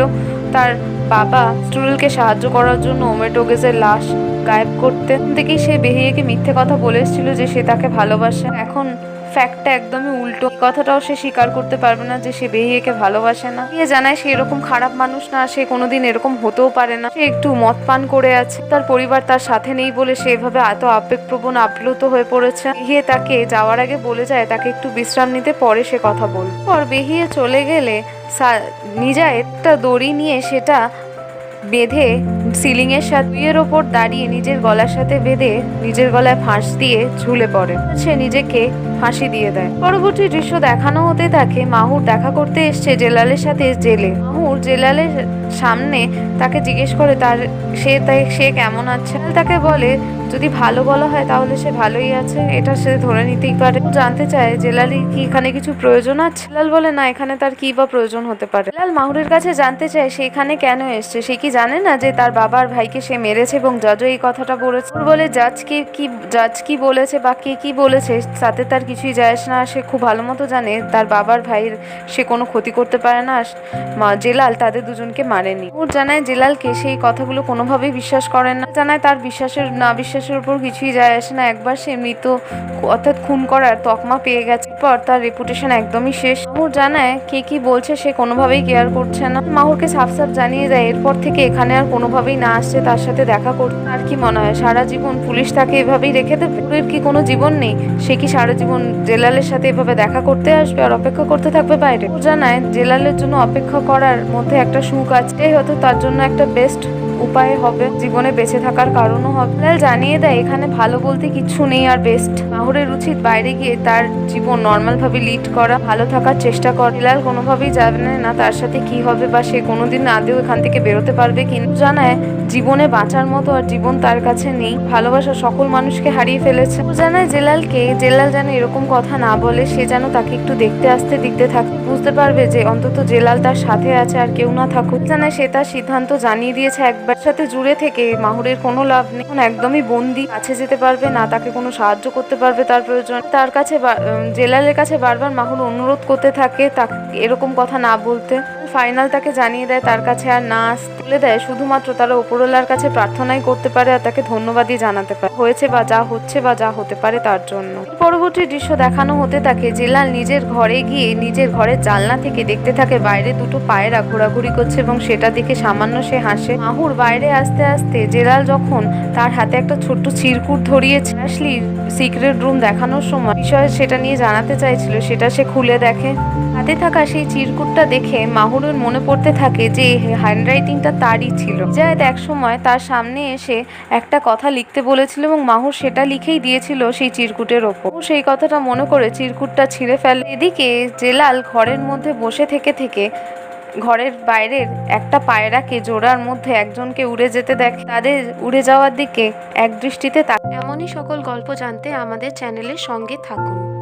তার বাবা স্টুডেলকে সাহায্য করার জন্য ওমেটোগেসের লাশ গায়েব করতে থেকেই সে বেহিয়েকে মিথ্যে কথা বলে এসেছিল যে সে তাকে ভালোবাসে। এখন ফ্যাক্টটা একদমই উল্টো, কথাটাও সে স্বীকার করতে পারবে না যে সে বেহিয়েকে ভালোবাসে না। সে জানায় সে এরকম খারাপ মানুষ না, সে কোনোদিন এরকম হতেও পারে না। সে একটু মদ পান করে আছে, তার পরিবার তার সাথে নেই বলে সে এভাবে এত আবেগপ্রবণ আপ্লুত হয়ে পড়েছে। বেহিয়ে তাকে যাওয়ার আগে বলে যায় তাকে একটু বিশ্রাম নিতে, পরে সে কথা বলবে। পর বেহিয়ে চলে গেলে নিজায়েত একটা দড়ি নিয়ে সেটা বেঁধে সিলিং এর সাথে ওপর দাঁড়িয়ে নিজের গলার সাথে বেঁধে নিজের গলায় ফাঁস দিয়ে ঝুলে পড়ে। সে নিজেকে ফাঁসি দিয়ে দেয়। পরবর্তী দৃশ্য দেখানো হতে থাকে মাহুর দেখা করতে এসছে জেলালের সাথে জেলে। মাহুর জেলালের সামনে তাকে জিজ্ঞেস করে সে কেমন আছে। তাকে বলে যদি ভালো বলা হয় তাহলে সে ভালোই আছে, এটা সে ধরে নিতেই পারে। ও জানতে চায় জেলালের কি এখানে কিছু প্রয়োজন আছে। জেলাল বলে না, এখানে তার কি বা প্রয়োজন হতে পারে। জেলাল মাহুরের কাছে জানতে চায় সে এখানে কেন এসছে, সে কি জানে না যে তার বাবার ভাইকে সে মেরেছে এবং জাজও এই কথাটা বলেছে। মাহুর বলে জাজ কি বলেছে বা কে কি বলেছে তাতে তার কিছুই যায় আসে না, সে খুব ভালো মতো জানে তার বাবার ভাইয়ের সে কোনো ক্ষতি করতে পারে না, জেলাল তাদের দুজনকে মারেনি। মাহুর জানায় জেলালকে সেই কথাগুলো কোনোভাবেই বিশ্বাস করেন না, জানায় তার বিশ্বাসের না বিশ্বাসের উপর কিছুই যায় আসে না। একবার সে মৃত অর্থাৎ খুন করার তকমা পেয়ে গেছে, পর তার রেপুটেশন একদমই শেষ। মাহুর জানায় কে কি বলছে সে কোনোভাবেই কেয়ার করছে না। মাহুরকে সাফ জানিয়ে দেয় এরপর থেকে এখানে আর কোনোভাবেই না আসছে তার সাথে দেখা করতে। আর কি মনে হয় সারা জীবন পুলিশ তাকে এভাবেই রেখে দেবে? মাহুরের কি কোনো জীবন নেই? সে কি সারা জীবন জেলালের সাথে এভাবে দেখা করতে আসবে আর অপেক্ষা করতে থাকবে বাইরে? ও জানায় জেলালের জন্য অপেক্ষা করার মধ্যে একটা সুখ আছে, এটাই হয়তো তার জন্য একটা বেস্ট উপায় হবে, জীবনে বেঁচে থাকার কারণও হবে। জেলাল জানিয়ে দেয় এখানে ভালো বলতে কিছু নেই আর বেস্ট মাহুরের উচিত বাইরে গিয়ে তার জীবন নর্মাল ভাবে লিড করা, ভালো থাকার চেষ্টা করা। জেলাল কোনোভাবেই জানে না তার সাথে কি হবে বা সে কোনোদিন আদেও এখান থেকে বেরোতে পারবে, কিন্তু জানায় জীবনে বাঁচার মতো আর জীবন তার কাছে নেই, ভালোবাসা সকল মানুষকে হারিয়ে ফেলেছে। ও জানায় জেলালকে জেলাল যেন এরকম কথা না বলে, সে যেন তাকে একটু দেখতে থাকে, বুঝতে পারবে যে অন্তত জেলাল তার সাথে আছে আর কেউ না থাকুক। জানায় সে তার সিদ্ধান্ত জানিয়ে দিয়েছে, একবার সাথে জুড়ে থেকে মাহুরের কোনো লাভ নেই, এখন একদমই বন্দি, কাছে যেতে পারবে না, তাকে কোনো সাহায্য করতে পারবে তার প্রয়োজন। তার কাছে জেলালের কাছে বারবার মাহুর অনুরোধ করতে থাকে তাকে এরকম কথা না বলতে। ফাইনাল তাকে জানিয়ে দেয় তার কাছে আর না আসতে, বলে দেয় শুধুমাত্র তারা উপরওয়ালার কাছে প্রার্থনাই করতে পারে আর তাকে ধন্যবাদই জানাতে পারে হয়েছে বা যা হচ্ছে বা যা হতে পারে তার জন্য। পরবর্তী দৃশ্য দেখানো হতে থাকে জেলাল নিজের ঘরে গিয়ে নিজের ঘরের জানলা থেকে দেখতে থাকে বাইরে দুটো পায়রা ঘোরাঘুরি করছে এবং সেটা দেখে সামান্য সে হাসে। মাহুর বাইরে আসতে আসতে জেলাল যখন তার হাতে একটা ছোট্ট চিরকুট ধরিয়েছে, অ্যাশলির সিক্রেট রুম দেখানোর সময় বিষয়ে সেটা নিয়ে জানাতে চাইছিল, সেটা সে খুলে দেখে। হাতে থাকা সেই চিরকুটটা দেখে মাহুরের মনে পড়তে থাকে যে হ্যান্ডরাইটিংটা তারই ছিল। জায়েদ এক সময় তার সামনে এসে একটা কথা লিখতে বলেছিল এবং মাহুর সেটা লিখেই দিয়েছিল সেই চিরকুটের ওপর। ও সেই কথাটা মনে করে চিরকুটটা ছিঁড়ে ফেলে। এদিকে জেলাল ঘরের মধ্যে বসে থেকে ঘরের বাইরের একটা পায়রাকে জোড়ার মধ্যে একজনকে উড়ে যেতে দেখে, তাদের উড়ে যাওয়ার দিকে এক দৃষ্টিতে তাকায়। এমনই সকল গল্প জানতে আমাদের চ্যানেলের সঙ্গে থাকুন।